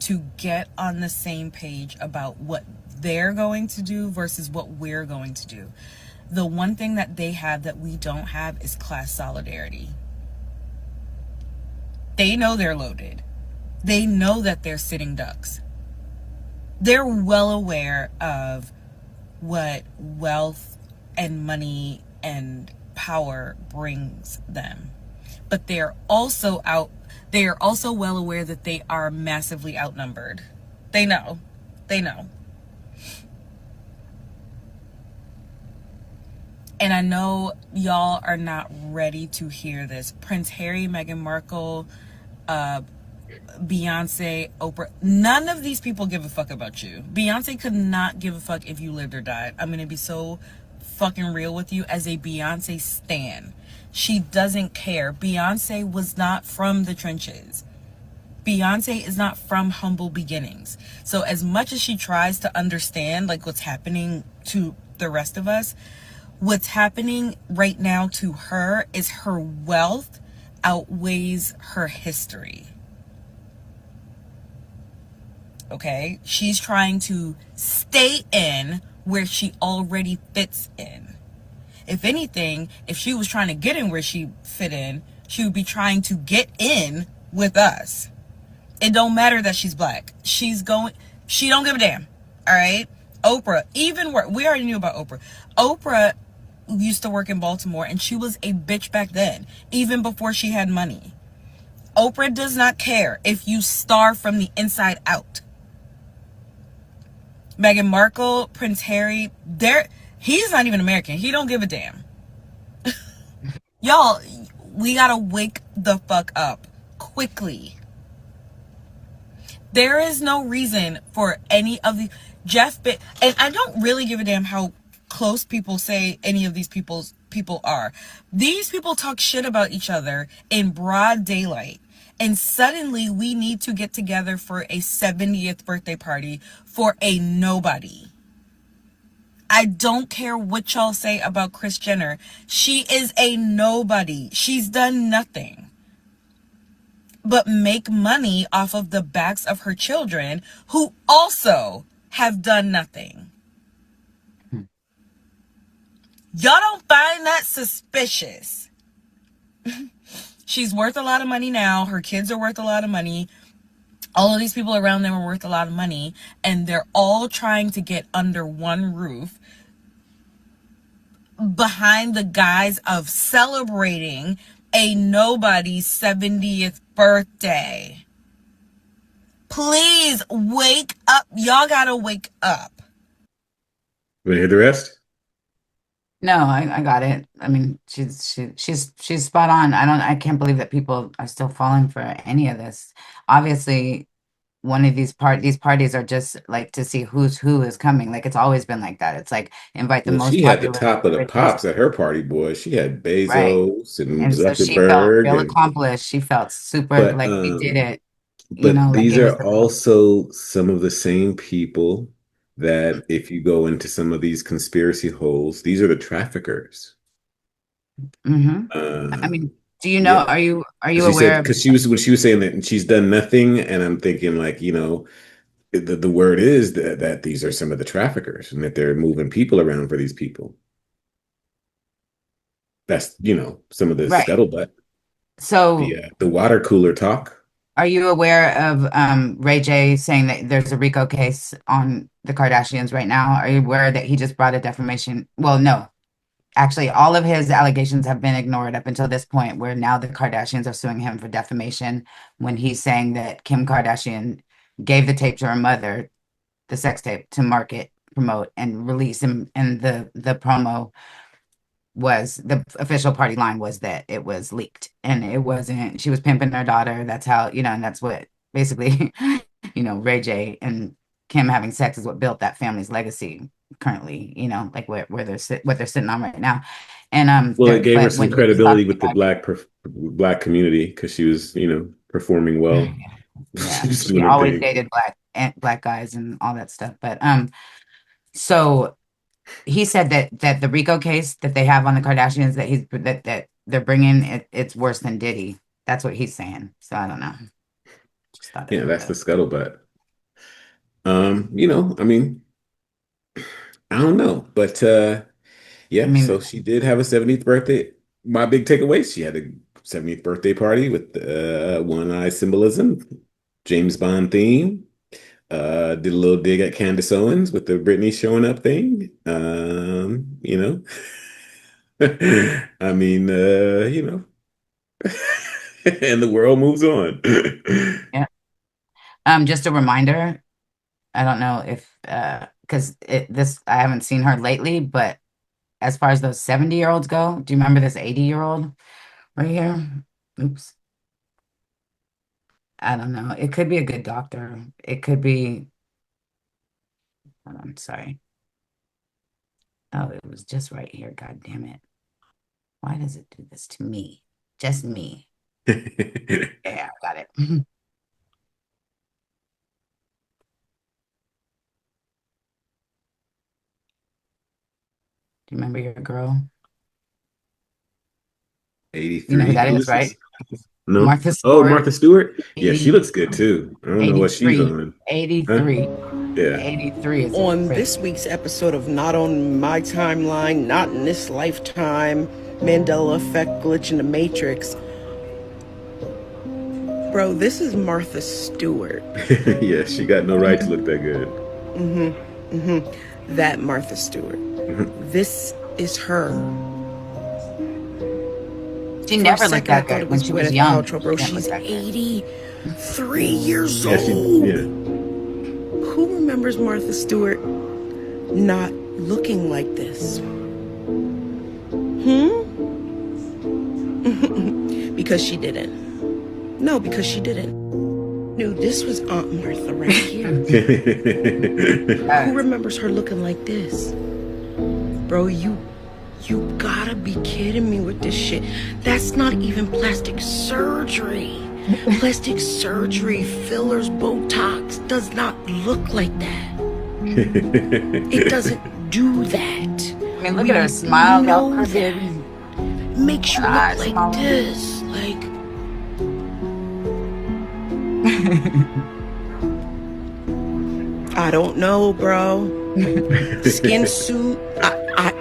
to get on the same page about what they're going to do versus what we're going to do. The one thing that they have that we don't have is class solidarity. They know they're loaded. They know that they're sitting ducks. They're well aware of what wealth and money and power brings them. But they are also well aware that they are massively outnumbered. They know. And I know y'all are not ready to hear this. Prince Harry, Meghan Markle, Beyonce, Oprah, none of these people give a fuck about you. Beyonce could not give a fuck if you lived or died. I'm gonna be so fucking real with you as a Beyonce stan. She doesn't care. Beyonce was not from the trenches. Beyonce is not from humble beginnings. So as much as she tries to understand like what's happening to the rest of us, what's happening right now to her is her wealth outweighs her history. Okay? She's trying to stay in where she already fits in. If anything, if she was trying to get in where she fit in, she would be trying to get in with us. It don't matter that she's black. She don't give a damn. All right? Oprah, even work. We already knew about Oprah. Oprah used to work in Baltimore, and she was a bitch back then, even before she had money. Oprah does not care if you starve from the inside out. Meghan Markle, Prince Harry, he's not even American. He don't give a damn. Y'all, we gotta wake the fuck up quickly. There is no reason for any of the and I don't really give a damn how close people say any of these people are. These people talk shit about each other in broad daylight, and suddenly we need to get together for a 70th birthday party for a nobody. I don't care what y'all say about Kris Jenner. She is a nobody. She's done nothing but make money off of the backs of her children, who also have done nothing. Y'all don't find that suspicious? She's worth a lot of money now. Her kids are worth a lot of money. All of these people around them are worth a lot of money, and they're all trying to get under one roof behind the guise of celebrating a nobody's 70th birthday. Please wake up. Y'all gotta wake up. Want to hear the rest? No, I got it. I mean, she's spot on. I can't believe that people are still falling for any of this. Obviously, one of these parties are just like to see who's who is coming. Like, it's always been like that. It's like invite the Well, most she had the popular, top of the richest, pops at her party, boy. She had right? Bezos and And so she felt Zuckerberg, real and accomplished. She felt super but like we did it, but like these it was are the also some of the same people that, if you go into some of these conspiracy holes, these are the traffickers. I mean, do you know, Yeah, are you because she said, aware of, because she was saying that she's done nothing, and I'm thinking, like, the word is that these are some of the traffickers, and that they're moving people around for these people. That's some of the right? scuttlebutt, So the water cooler talk. are you aware of Ray J saying that there's a RICO case on the Kardashians right now? Are you aware that he just brought a defamation? Well, no. Actually, all of his allegations have been ignored up until this point, where now the Kardashians are suing him for defamation when he's saying that Kim Kardashian gave the tape to her mother, the sex tape, to market, promote, and release him. And the promo was, the official party line was that it was leaked and it wasn't, she was pimping her daughter. That's how, and that's what basically, Ray J and Kim having sex is what built that family's legacy currently, like where what they're sitting on right now. And Well, it gave her but some when he was talking credibility with the about, black community, because she was performing well. yeah, She's she doing her always thing. dated black guys and all that stuff. But so he said that the RICO case that they have on the Kardashians, that they're bringing it's worse than Diddy. That's what he's saying. So I don't know. Just thought Yeah, that. that's the scuttlebutt. I mean, I don't know, but I yeah. So mean, she did have a 70th birthday. My big takeaway: she had a 70th birthday party with one eye symbolism, James Bond theme. Did a little dig at Candace Owens with the Britney showing up thing. I mean, and the world moves on. yeah. Just a reminder. I don't know if because I haven't seen her lately, but as far as those 70-year-olds go, do you remember this 80-year-old right here? Oops. I don't know. It could be a good doctor. It could be. I'm sorry. Oh, it was just right here. God damn it. Why does it do this to me? Just me. Yeah, I got it. Do you remember your girl? You know who 83. that Who is, is right? this? No. Martha Oh, Stewart, Martha Stewart? Yeah, she 80, looks good too. I don't know what she's 83, on. Huh? 83. Yeah. 83 is a On rip. this week's episode of Not On My Timeline, Not in This Lifetime, Mandela Effect, Glitch in the Matrix. Bro, this is Martha Stewart. Yeah, she got no right to look that good. that Martha Stewart. This is her. She For never a looked second, I that thought good it when was she was Gwyneth young. Paltrow, bro. She didn't look She's that good. 83 years Yeah, old. yeah. Who remembers Martha Stewart not looking like this? Because she didn't. No, because she didn't. No, this was Aunt Martha right here. Who remembers her looking like this? Bro, you gotta be kidding me with this shit. That's not even plastic surgery. Plastic surgery, fillers, Botox does not look like that. It doesn't do that. I mean, look at her smile. Know that. Makes you look like this. Like, I don't know, bro. Skin suit. I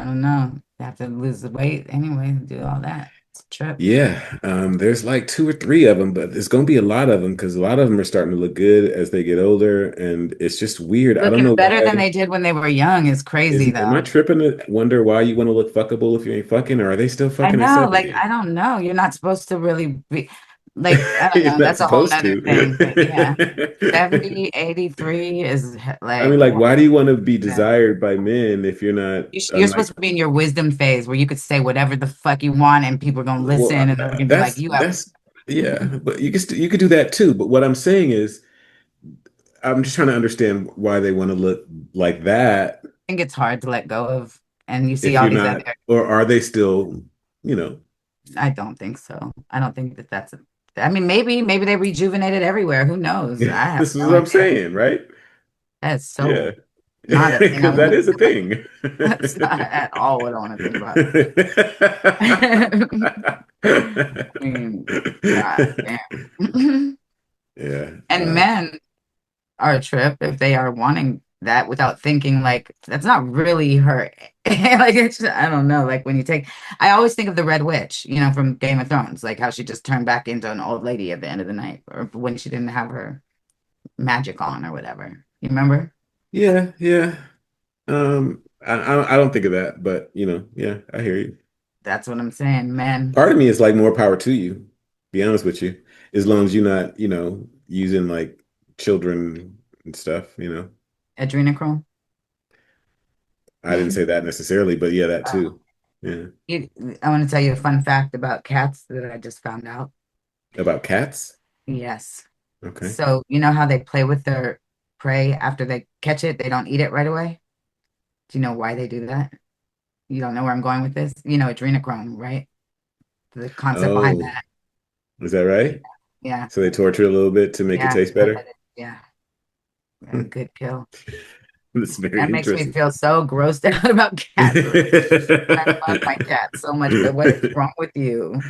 don't know. You have to lose the weight anyway, do all that. It's a trip. Yeah, there's like 2 or 3 of them, but there's gonna be a lot of them because a lot of them are starting to look good as they get older, and it's just weird. I don't Looking know better than why. they did when they were young is crazy, Am I though. tripping to wonder why you want to look fuckable if you ain't fucking, or are they still I fucking at know, like, 70? I don't know. You're not supposed to really be, like, I don't You're know. not That's a whole supposed nother to. thing. But yeah, 70, 83 is I mean, like, like, why do you want to be yeah. desired by men if you're not You're like, supposed to be in your wisdom phase where you could say whatever the fuck you want and people are gonna well, listen and they're gonna be like, you have. yeah, but you could do that too. But what I'm saying is, I'm just trying to understand why they want to look like that I think it's hard to let go of, and you see if all you're these not, other. or are they still, you know? I don't think so. I don't think that that's. I mean, maybe they rejuvenated everywhere. Who knows? I have This is no what I'm idea. saying, right? That's so Yeah, not a thing I because want that to is a think about. thing. That's not at all what I want to think about. I mean, God damn. Yeah. And men are a trip if they are wanting that without thinking like that's not really her. Like it's I don't know. Like when you take, I always think of the Red Witch, from Game of Thrones, like how she just turned back into an old lady at the end of the night, or when she didn't have her magic on or whatever. You remember? Yeah, yeah. I don't think of that, but yeah, I hear you. That's what I'm saying, man. Part of me is like more power to you, be honest with you, as long as you're not, using like children and stuff. Adrenochrome. I didn't say that necessarily, but yeah, that too. Yeah. I want to tell you a fun fact about cats that I just found out. About cats? Yes. Okay. So you know how they play with their prey after they catch it? They don't eat it right away. Do you know why they do that? You don't know where I'm going with this? You know, adrenochrome, right? The concept behind Oh, that. is that right? Yeah. So they torture a little bit to make it Yeah. taste better? Yeah. Yeah, good kill. That's very That makes me interesting. feel so grossed out about cats. I love my cat so much, but what is wrong with you?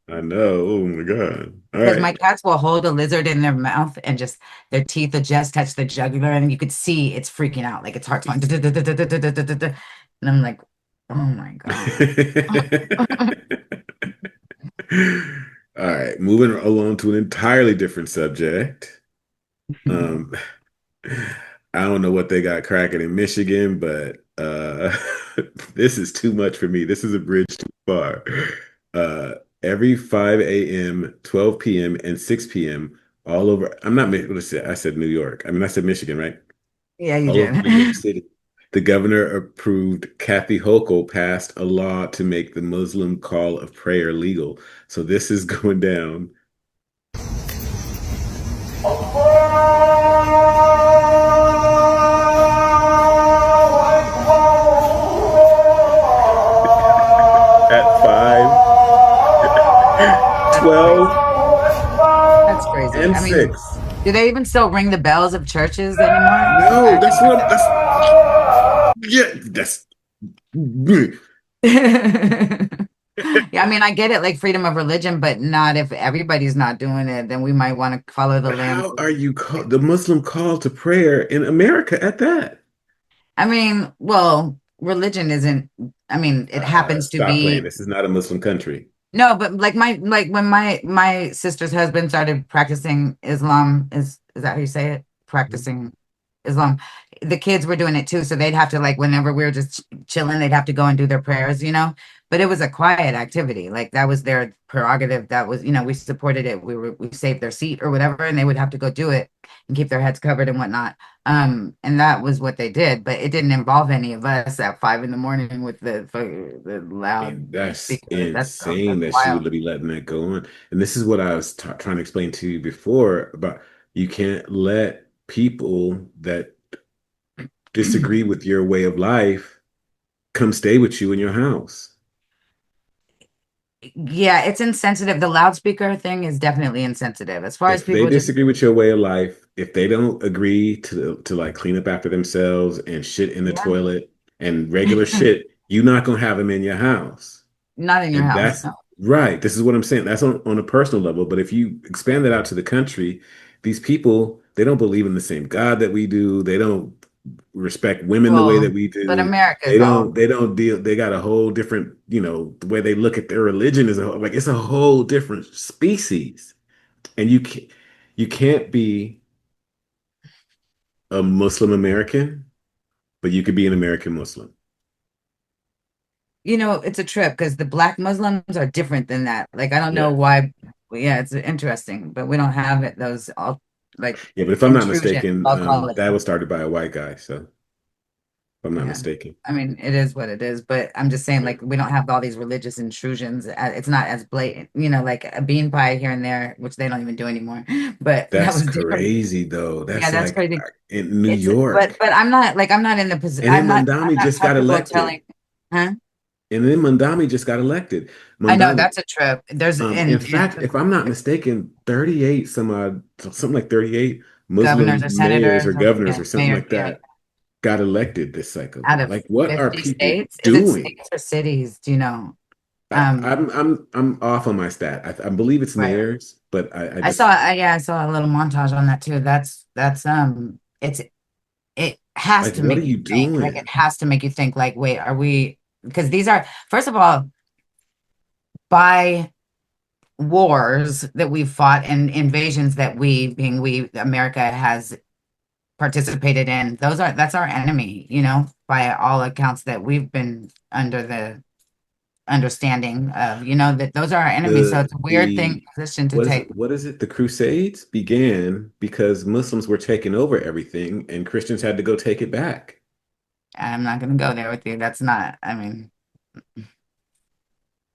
I know. Oh my God. All Because my right. cats will hold a lizard in their mouth and just their teeth will just touch the jugular, and you could see it's freaking out, like its heart's going. And I'm like, oh my God. All right, moving along to an entirely different subject. Um, I don't know what they got cracking in Michigan, but this is too much for me. This is a bridge too far. Every 5 a.m., 12 p.m., and 6 p.m. all over. I'm not. What I said? I said New York. I mean, I said Michigan, right? Yeah, you All over did. New York City. The governor approved Kathy Hochul passed a law to make the Muslim call of prayer legal. So this is going down at 5, 12, That's crazy. and I mean, 6. do they even still ring the bells of churches anymore? No, that's Yeah, I mean, I get it, like freedom of religion, but not if everybody's not doing it, then we might want to follow the But lambs. how are you called the Muslim call to prayer in America at that? I mean, well, religion isn't, I mean, it happens to Stop playing. be. This is not a Muslim country. No, but like when my sister's husband started practicing Islam, is that how you say it? Practicing Islam. The kids were doing it too, so they'd have to like whenever we were just chilling, they'd have to go and do their prayers, But it was a quiet activity, like that was their prerogative. That was, we supported it. We saved their seat or whatever, and they would have to go do it and keep their heads covered and whatnot. And that was what they did, but it didn't involve any of us at 5 a.m. with the loud And that's speakers. insane That's that she wild. would be letting that go on. And this is what I was trying to explain to you before about you can't let people that disagree with your way of life come stay with you in your house. Yeah, it's insensitive. The loudspeaker thing is definitely insensitive. As far as If they people just, disagree with your way of life, if they don't agree to like clean up after themselves and shit in the yeah, toilet and regular shit, you're not gonna have them in your house. not in your And house. that's No. right. This is what I'm saying. That's on a personal level. But if you expand that out to the country, these people, they don't believe in the same God that we do. They don't respect women the way that Well, we but do. America's all. They don't deal, they got a whole different, the way they look at their religion is like it's a whole different species. And you can't be a Muslim American, but you could be an American Muslim. It's a trip because the Black Muslims are different than that. Like, I don't know Yeah. why. Yeah, it's interesting, but we don't have it. Those all like Yeah, but if I'm not intrusion, mistaken, I'll call it. that was started by a white guy. So if I'm not Yeah. mistaken. I mean, it is what it is, but I'm just saying, like, we don't have all these religious intrusions. It's not as blatant, like a bean pie here and there, which they don't even do anymore. But that That's was different. crazy though. Yeah, That's that's like crazy. in New It's but York. I'm not like I'm not in the position. And then I'm Mandami not just got comfortable elected. telling. Huh? And then Mandami just got elected. I know Mandami. that's a trip. There's In and fact, if I'm not mistaken, 38, some odd, something like 38 governors Muslim or mayors senators or or governors yeah, or something mayors, like yeah, that got elected this cycle. out of Like, what are 50 people states. Is it doing? states or cities? Do you know? I, Um, I'm off on my stat. I believe it's right. mayors, but I I just saw yeah, I saw a little montage on that too. That's it has like, to what are make you you think. Like it doing? has to make you think like, wait, are we because these are first of all, by wars that we've fought and invasions that we America has participated in, that's our enemy, by all accounts that we've been under the understanding of, that those are our enemies. So it's a weird thing The position to take. what is it? The Crusades began because Muslims were taking over everything and Christians had to go take it back. I'm not gonna go there with you. That's not, I mean,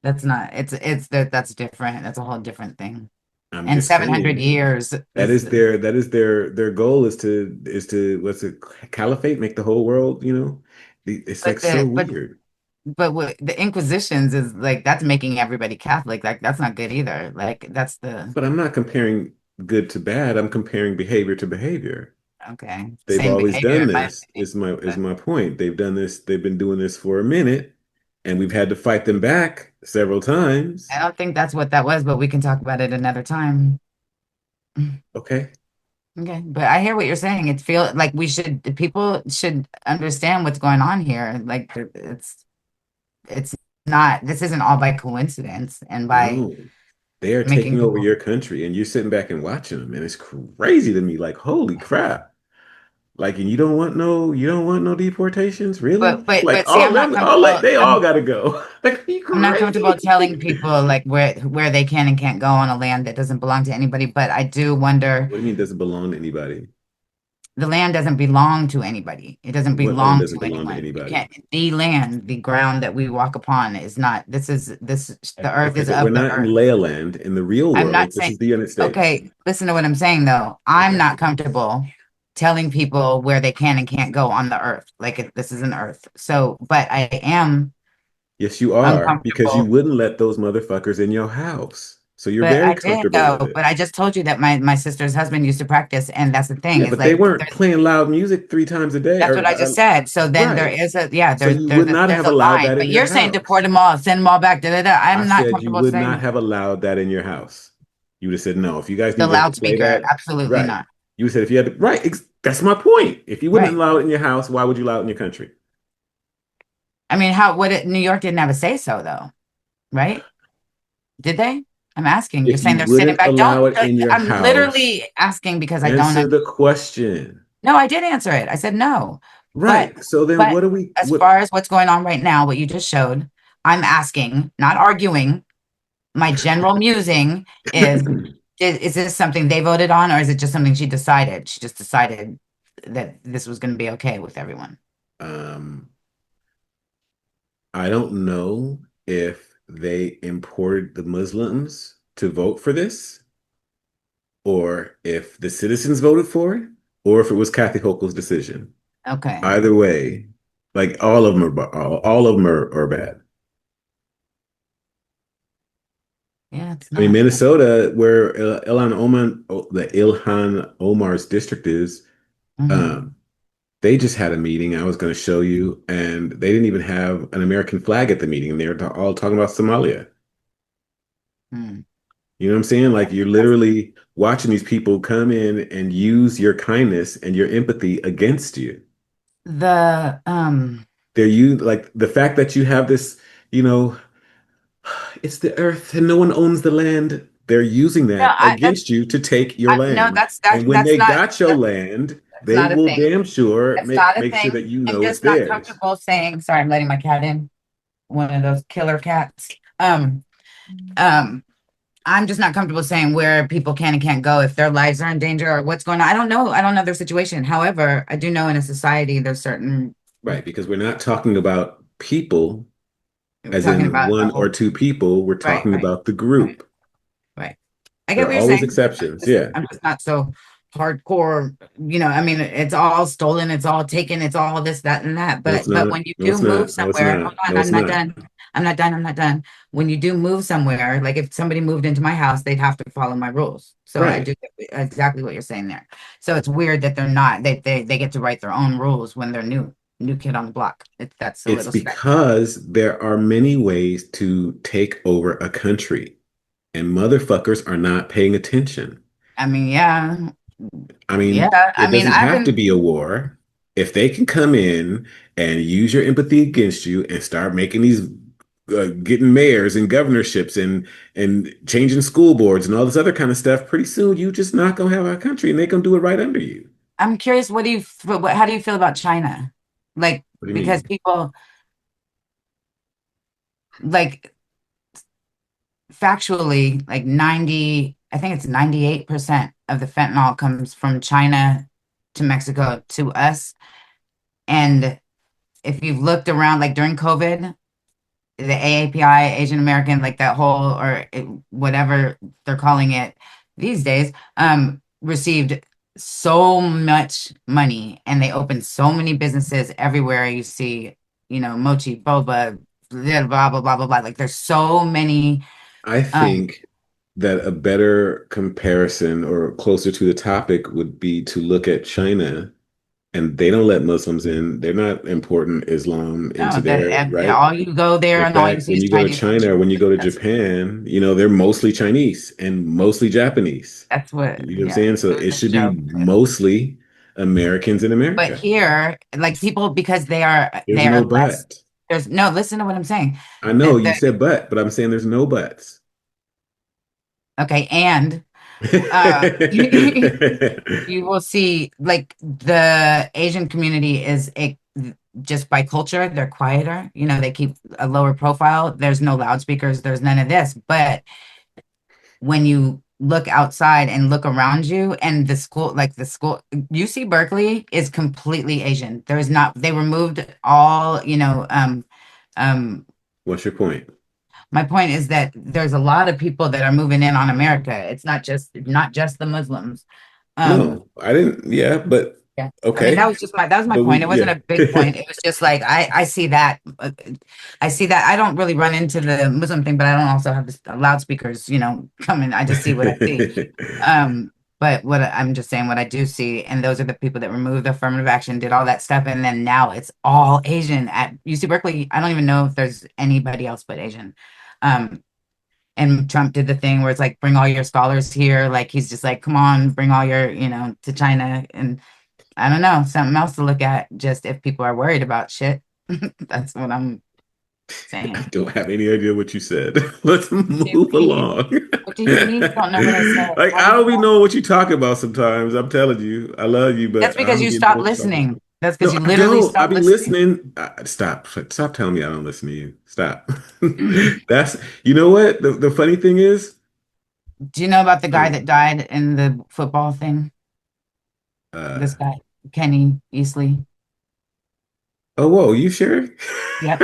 that's not, that's different. That's a whole different thing. I'm And just 700 saying years that is, is their goal is to what's it caliphate, make the whole world, It's like so but weird. what the Inquisitions is like, that's making everybody Catholic. Like that's not good either. Like that's the But I'm not comparing good to bad. I'm comparing behavior to behavior. okay, They've same always behavior done in my this, opinion. is But my point. They've done this, they've been doing this for a minute, and we've had to fight them back several times. I don't think that's what that was, but we can talk about it another time. Okay. Okay, but I hear what you're saying. It feel like people should understand what's going on here. Like it's not, this isn't all by coincidence and by No, they are making taking over people, your country and you're sitting back and watching them, and it's crazy to me. Like, holy crap. Like, and you don't want no deportations, really? Like, but see, I'm not comfortable. they all gotta go. Like, are you I'm not comfortable crazy? telling people like where they can and can't go on a land that doesn't belong to anybody, but I do wonder, What do you mean it doesn't belong to anybody? the land doesn't belong to anybody. It doesn't What land belong doesn't to belong to anyone. You anybody? can't, the land, the ground that we walk upon is not, the earth Okay, is but we're of the not in earth. Land. In the real I'm not world, this saying, is the United States. okay, listen to what I'm saying though. I'm Okay. not comfortable telling people where they can and can't go on the earth. Like this is an earth. So, but I am Yes, you are, because you uncomfortable. wouldn't let those motherfuckers in your house. So you're But very I did comfortable with though. it. But I just told you that my sister's husband used to practice, and that's the thing. Yeah, Is but they like weren't playing loud music 3 times a day that's what or I just said. So then there right. is yeah, So you there's would not there's have a allowed line. that in But your you're saying deport house. them all, send them all back. Da, da, da. I I'm not said you comfortable would saying not that. have allowed that in your house. You would have said no. If you guys The need to play loudspeaker, that, absolutely right. not. You would said if you had to, right. That's my point. If you wouldn't Right. allow it in your house, why would you allow it in your country? I mean, how would it? New York didn't have a say so though, right? Did they? I'm asking. You're If saying you they're sitting wouldn't back. Don't. allow it in your I'm house, literally asking because I don't answer understand. the question. No, I did answer it. I said no. But Right. So then but what do we as what far as what's going on right now, what you just showed, I'm asking, not arguing. My general musing is this something they voted on, or is it just something she decided? She just decided that this was going to be okay with everyone. um I don't know if they imported the Muslims to vote for this, or if the citizens voted for it, or if it was Kathy Hochul's decision. Okay. Either way, like all of them all of them are bad. Yeah, it's I mean, not. Minnesota, where the Ilhan Omar's district is, Mhm. um, they just had a meeting. I was going to show you, and they didn't even have an American flag at the meeting. And they were all talking about Somalia. Mm. You know what I'm saying? Like you're literally watching these people come in and use your kindness and your empathy against you. The They're you like the fact that you have this, you know, it's the earth and no one owns the land. They're using no, that against you to take your no, land. And when they got your land, that's they not a will thing. damn sure That's not a make sure thing. that you I'm know it's just not theirs. comfortable saying, sorry, I'm letting my cat in, one of those killer cats. Um, I'm just not comfortable saying where people can and can't go if their lives are in danger or what's going on. I don't know. I don't know their situation. However, I do know in a society there's certain Right, because we're not talking about people we're as talking in about the one or whole two people. We're right, talking right, about the right, group. right. I get There what are you're always saying. exceptions. Yeah. I'm just not so hardcore, I mean, it's all stolen, it's all taken, it's all this, that, and that. No, it's But not. when you No, do it's move not. No, it's somewhere, hold not. on, No, it's I'm not not. done. I'm not done. When you do move somewhere, like if somebody moved into my house, they'd have to follow my rules. So I Right. do get exactly what you're saying there. So it's weird that they're not, they get to write their own rules when they're new kid on the block. That's a It's little strange. because there are many ways to take over a country, and motherfuckers are not paying attention. I mean, yeah, I yeah. mean, I it mean, doesn't I've have to been be a war. If they can come in and use your empathy against you and start making these getting mayors and governorships and changing school boards and all this other kind of stuff, pretty soon you just not gonna have our country and they gonna do it right under you. I'm curious, how do you feel about China? Like, What do you because mean? people like factually, like 90, I think it's 98% of the fentanyl comes from China to Mexico to us. And if you've looked around, like during COVID, the AAPI, Asian American, like that whole, whatever they're calling it these days, received so much money and they opened so many businesses everywhere. You see, mochi, boba, blah, blah, blah, blah, blah, blah. Like there's so many, I um, think that a better comparison or closer to the topic would be to look at China, and they don't let Muslims in. They're not importing Islam into no, there, right? all you go there In and all you fact, see when is you go to Chinese China or culture. when you go to That's, Japan, they're mostly Chinese and mostly Japanese. that's what, You know what I'm yeah, saying? So it was it a should be joke. mostly Americans in But America. here, like people, because There's they are no less, but. there's no, listen to what I'm saying. I know That you said but I'm saying there's no buts. okay, and you will see like the Asian community is just by culture, they're quieter. They keep a lower profile. There's no loudspeakers, there's none of this. But when you look outside and look around you and the school, UC Berkeley is completely Asian. There's not, they removed all, What's your point? my point is that there's a lot of people that are moving in on America. It's not just the Muslims. Um, No, I didn't. Yeah, but yeah. I mean, okay. that was my But we, point. It wasn't yeah. a big point. It was just like I see that I see that. I don't really run into the Muslim thing, but I don't also have this loudspeakers, coming. I just see what I see. But I'm just saying what I do see, and those are the people that removed affirmative action, did all that stuff, and then now it's all Asian at UC Berkeley. I don't even know if there's anybody else but Asian. Um, and Trump did the thing where it's like, bring all your scholars here. Like he's just like, come on, bring all your, to China. And I don't know, something else to look at. Just if people are worried about shit, that's what I'm I saying. don't have any idea what you said. Let's What do you move mean? along. do you mean you don't know what I said? Like, How I do you don't be know? knowing what you talking about sometimes. I'm telling you, I love you, That's but I because don't you be knowing stopped what you're talking about. listening. That's because No, you I literally don't. I stopped be listening. listening. Stop telling me I don't listen to you. Stop. That's, you know what? The funny thing is, Do you know about the guy oh, that died in the football thing? uh, This guy, Kenny Easley. oh, whoa, you sure? Yep.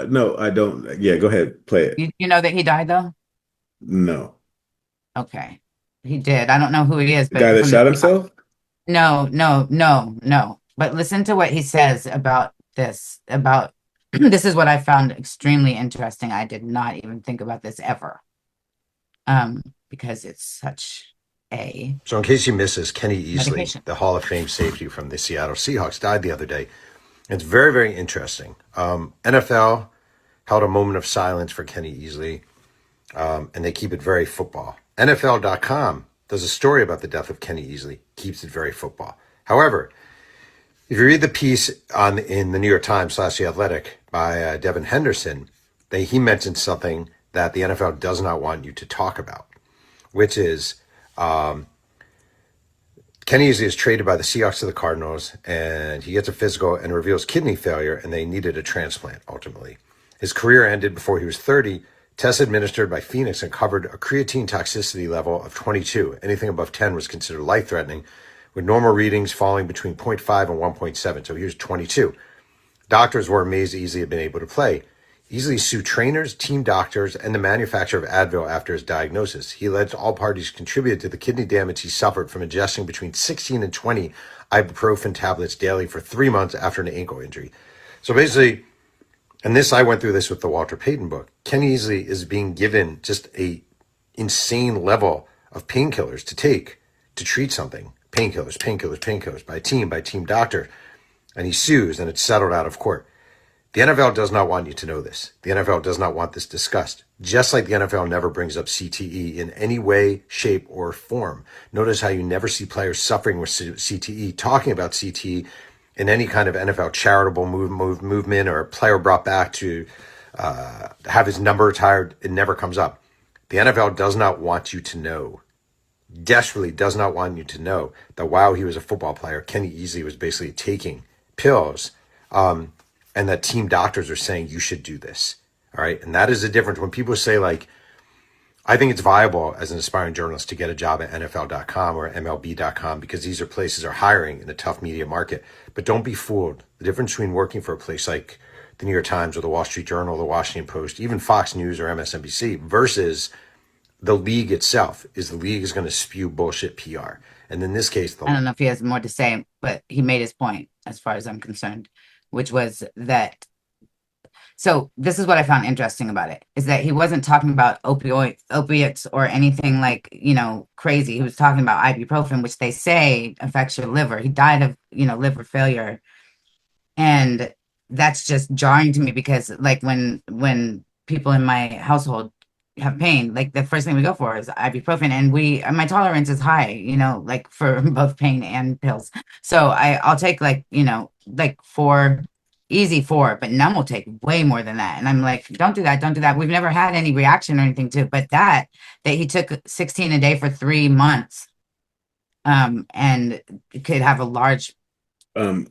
No, I don't. Yeah, go ahead, play it. You know that he died though? No. Okay. He did. I don't know who he is, The guy but that from the shot himself? no, no, no, no. But listen to what he says about this, about this is what I found extremely interesting. I did not even think about this ever. Because it's such a So in case you miss this, Kenny Easley, medication. the Hall of Fame safety from the Seattle Seahawks, died the other day. It's very, very interesting. NFL held a moment of silence for Kenny Easley, and they keep it very football. NFL.com does a story about the death of Kenny Easley, keeps it very football. However, if you read the piece in the New York Times / The Athletic by Devin Henderson, he mentioned something that the NFL does not want you to talk about, which is Kenny Easley is traded by the Seahawks to the Cardinals, and he gets a physical and reveals kidney failure, and they needed a transplant ultimately. His career ended before he was 30. Tests administered by Phoenix uncovered a creatine toxicity level of 22. Anything above 10 was considered life-threatening, with normal readings falling between 0.5 and 1.7. So he was 22. Doctors were amazed Easley had been able to play. Easley sued trainers, team doctors, and the manufacturer of Advil after his diagnosis. He alleged all parties contributed to the kidney damage he suffered from ingesting between 16 and 20 ibuprofen tablets daily for 3 months after an ankle injury. So basically, and this, I went through this with the Walter Payton book, Kenny Easley is being given just a insane level of painkillers to take to treat something. Painkillers by team doctor. And he sues, and it's settled out of court. The NFL does not want you to know this. The NFL does not want this discussed. Just like the NFL never brings up CTE in any way, shape, or form. Notice how you never see players suffering with CTE talking about CTE in any kind of NFL charitable movement or a player brought back to have his number retired. It never comes up. The NFL does not want you to know, desperately does not want you to know that while he was a football player, Kenny Easley was basically taking pills, and that team doctors are saying you should do this. All right. And that is the difference. When people say, like, I think it's viable as an aspiring journalist to get a job at NFL.com or MLB.com because these are places are hiring in a tough media market. But don't be fooled. The difference between working for a place like the New York Times or the Wall Street Journal, the Washington Post, even Fox News or MSNBC versus the league itself is the league is going to spew bullshit PR. And in this case, I don't know if he has more to say, but he made his point as far as I'm concerned, which was that. So this is what I found interesting about it, is that he wasn't talking about opiates or anything like, crazy. He was talking about ibuprofen, which they say affects your liver. He died of, liver failure. And that's just jarring to me because like when people in my household have pain, like the first thing we go for is ibuprofen, and my tolerance is high, like for both pain and pills. So I'll take like 4, easy 4, but Num will take way more than that. And I'm like, don't do that. We've never had any reaction or anything to it, but that he took 16 a day for 3 months, and could have a large Um,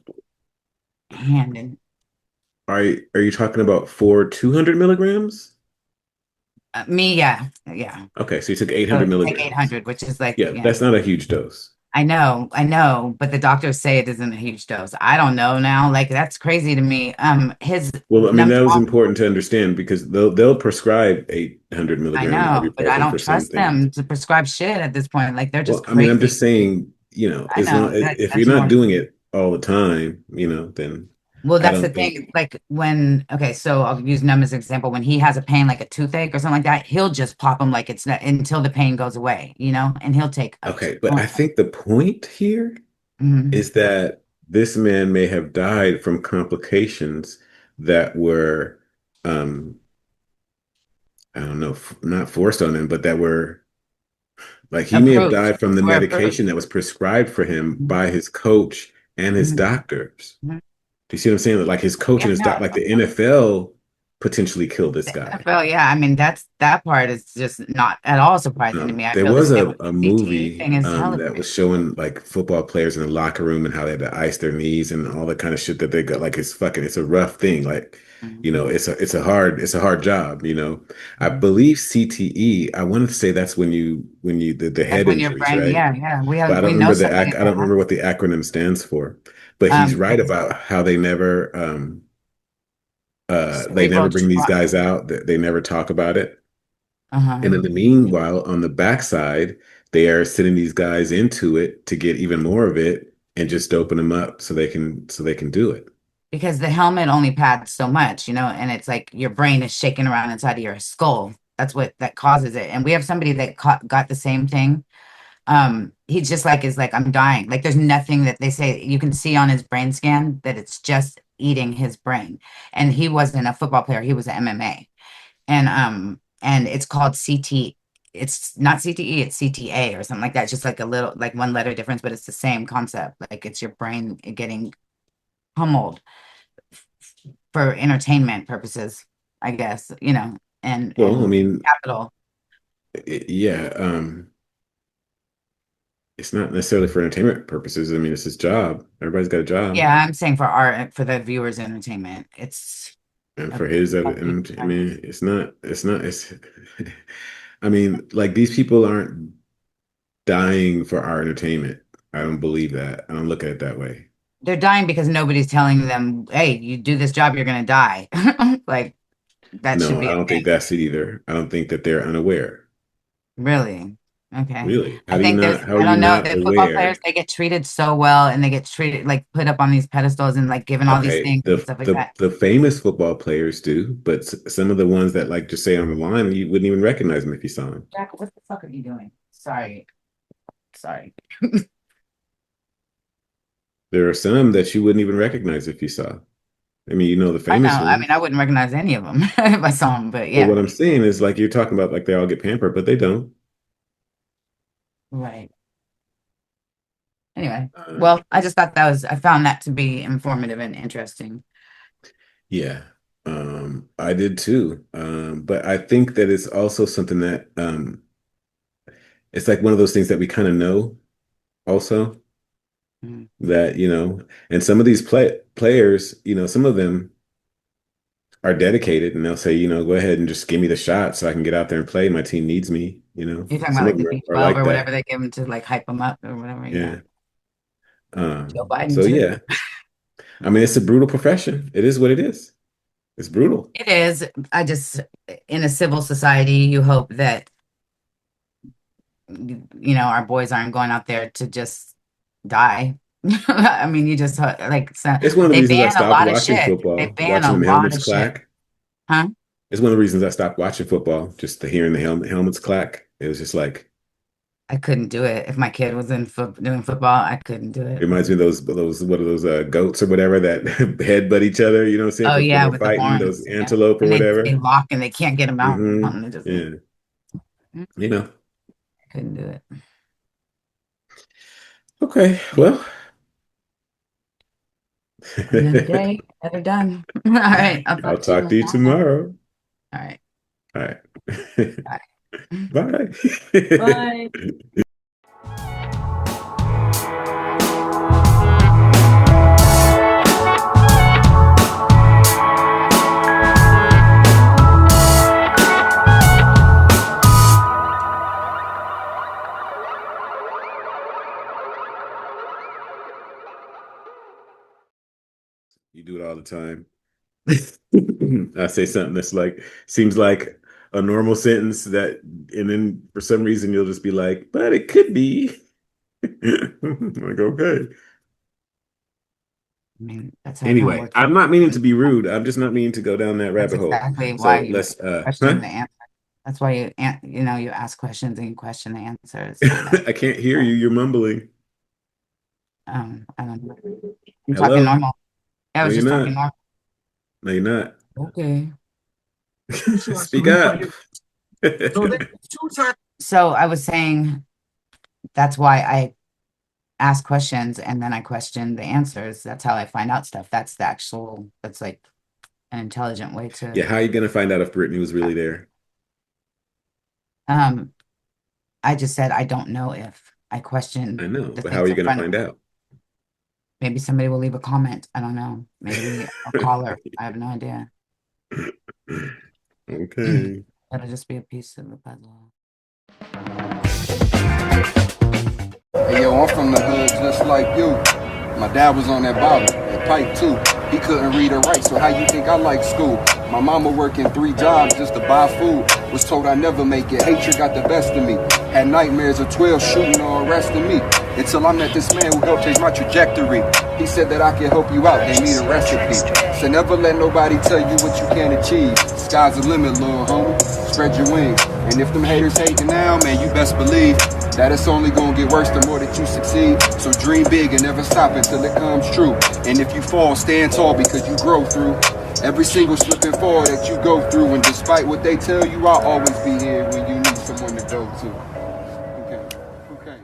hand in. are you talking about for 200 milligrams? Yeah. Okay, so you took So 800 it's like milligrams. 800, which is like, Yeah, that's not a huge dose. I know, but the doctors say it isn't a huge dose. I don't know now. Like, that's crazy to me. His Well, I mean, that was numbskull, important to understand because they'll prescribe 800 I milligram know, but I ibuprofen don't for some trust things. them to prescribe shit at this point. Like, they're Well, just I mean, I'm crazy. just saying, I as long know that if you're that's not more. doing it all the time, then Well, I that's the don't think. thing. Like okay, so I'll use Num as an example. When he has a pain, like a toothache or something like that, he'll just pop them like it's not until the pain goes away, and he'll take a Okay, but I ton. think the point here Mhm. is that this man may have died from complications that were, um, I don't know, not forced on him, but that were like he may have Approved. died from the We're approved. medication that was prescribed for him Mhm. by his coach and his Mhm. doctors. Mhm. Do you see what I'm saying? Like his coach Yeah, and his no, doc, like the NFL. potentially kill this I guy. feel, yeah, I mean, that part is just not at all surprising to me. I There feel the was same with a the CTE movie thing is hella that was crazy. showing like football players in the locker room and how they had to ice their knees and all the kind of shit that they got. Like it's a rough thing. Like, Mhm. you know, it's a hard job, you know. I Mhm. believe CTE, I wanted to say that's when you the That's head when your injuries, brain, right? yeah, yeah. But We know somebody I that don't has remember what the acronym stands for. But he's right it's about how they never cerebral bring these trauma. guys out. They never talk about it. Uh-huh. And in the meanwhile, on the backside, they are sending these guys into it to get even more of it and just open them up so they can do it. Because the helmet only pads so much, and it's like your brain is shaking around inside of your skull. That's what that causes it. And we have somebody that got the same thing. He just like is like, I'm dying. Like there's nothing that they say you can see on his brain scan that it's just eating his brain. And he wasn't a football player, he was an MMA. And it's called CT. It's not CTE, it's CTA or something like that. It's just like a little like one letter difference, but it's the same concept. Like it's your brain getting pummeled for entertainment purposes, I guess, Well, I and mean, capital. yeah, it's not necessarily for entertainment purposes. I mean, it's his job. Everybody's got a job. Yeah, I'm saying for the viewers' entertainment. It's And a for his, and I mean, it's, I mean, like these people aren't dying for our entertainment. I don't believe that. I don't look at it that way. they're dying because nobody's telling them, hey, you do this job, you're gonna die. Like that should No, be I a don't thing. think that's it either. I don't think that they're unaware. Really? Okay. Really? I think How are I you don't know, not the football aware? players, they get treated so well and they get treated like put up on these pedestals and like given all these Okay, things and stuff like that. the famous football players do, but some of the ones that like just say on the line, you wouldn't even recognize them if you saw them. Jack, what the fuck are you doing? Sorry. Sorry. There are some that you wouldn't even recognize if you saw. I mean, you know the I know. famous I mean, I ones. wouldn't recognize any of them if I saw them, but But yeah. what I'm saying is like you're talking about like they all get pampered, but they don't. Right. Anyway, Uh, well, I found that to be informative and interesting. yeah, I did too. But I think that it's also something that it's like one of those things that we kind of know also Mm. that, you know, and some of these players, you know, some of them are dedicated and they'll say, you know, go ahead and just give me the shot so I can get out there and play. My team needs me, you know. You're talking about Some of like them the are B12 like or whatever that. they give them to like hype them up or whatever. Yeah. Yeah. Joe Biden So too. yeah, I mean, it's a brutal profession. It is what it is. It's brutal. It is. I just, in a civil society, you hope that, our boys aren't going out there to just die. I mean, you just like, so It's one of the they reasons I ban a stopped lot of watching shit. They football, ban watching a them lot helmets of shit. clack. Huh? It's one of the reasons I stopped watching football, just to hearing the helmets clack. It was just like I couldn't do it. If my kid was doing football, I couldn't do it it. reminds me of those what are those goats or whatever that headbutt each other, you know what I'm saying, Oh for when yeah, they're with the fighting, those horns. Yeah. antelope or And they whatever. lock and they can't get them out. Something. They just Yeah. I You know. couldn't do it. Okay. Well. Another day, another done. All right. I'll I'll talk to you talk to you tomorrow. tomorrow. All right. All right. Bye. Bye. Bye. You do it all the time. I say something that's like seems like a normal sentence that, and then for some reason you'll just be like, but it could be. Like, okay. I mean, that's how it kind of Anyway, works. I'm not meaning to be rude. I'm just not meaning to go down that That's rabbit hole. exactly why So you let's question huh? the answer. That's why you ask questions and you question the answers so that I can't hear you. You're mumbling. I don't know. I'm talking Hello? normal. Yeah, I No, was you're just talking not. normal. No, you're not. Okay. Speak up. So I was saying that's why I ask questions and then I question the answers. That's how I find out stuff. That's like an intelligent way to. Yeah, how are you gonna find out if Britney was really there? I just said I don't know if. I question I know, the but how are things you in gonna front of find me. out? Maybe somebody will leave a comment. I don't know. Maybe I'll call her. I have no idea. Okay. It'll just be a piece of the puzzle. Hey yo, I'm from the hood just like you. My dad was on that bottle, that pipe too. He couldn't read or write, so how you think I like school? My mama working 3 jobs just to buy food. Was told I never make it, hatred got the best of me. Had nightmares of 12 shooting or arresting me. Until I met this man who helped change my trajectory. He said that I can help you out, they need a recipe. So never let nobody tell you what you can't achieve. Sky's the limit, little homie, spread your wings. And if them haters hating now, man, you best believe that it's only gonna get worse the more that you succeed. So dream big and never stop until it comes true. And if you fall, stand tall because you grow through every single slip and fall that you go through. And despite what they tell you, I'll always be here when you need someone to go to. Okay, okay.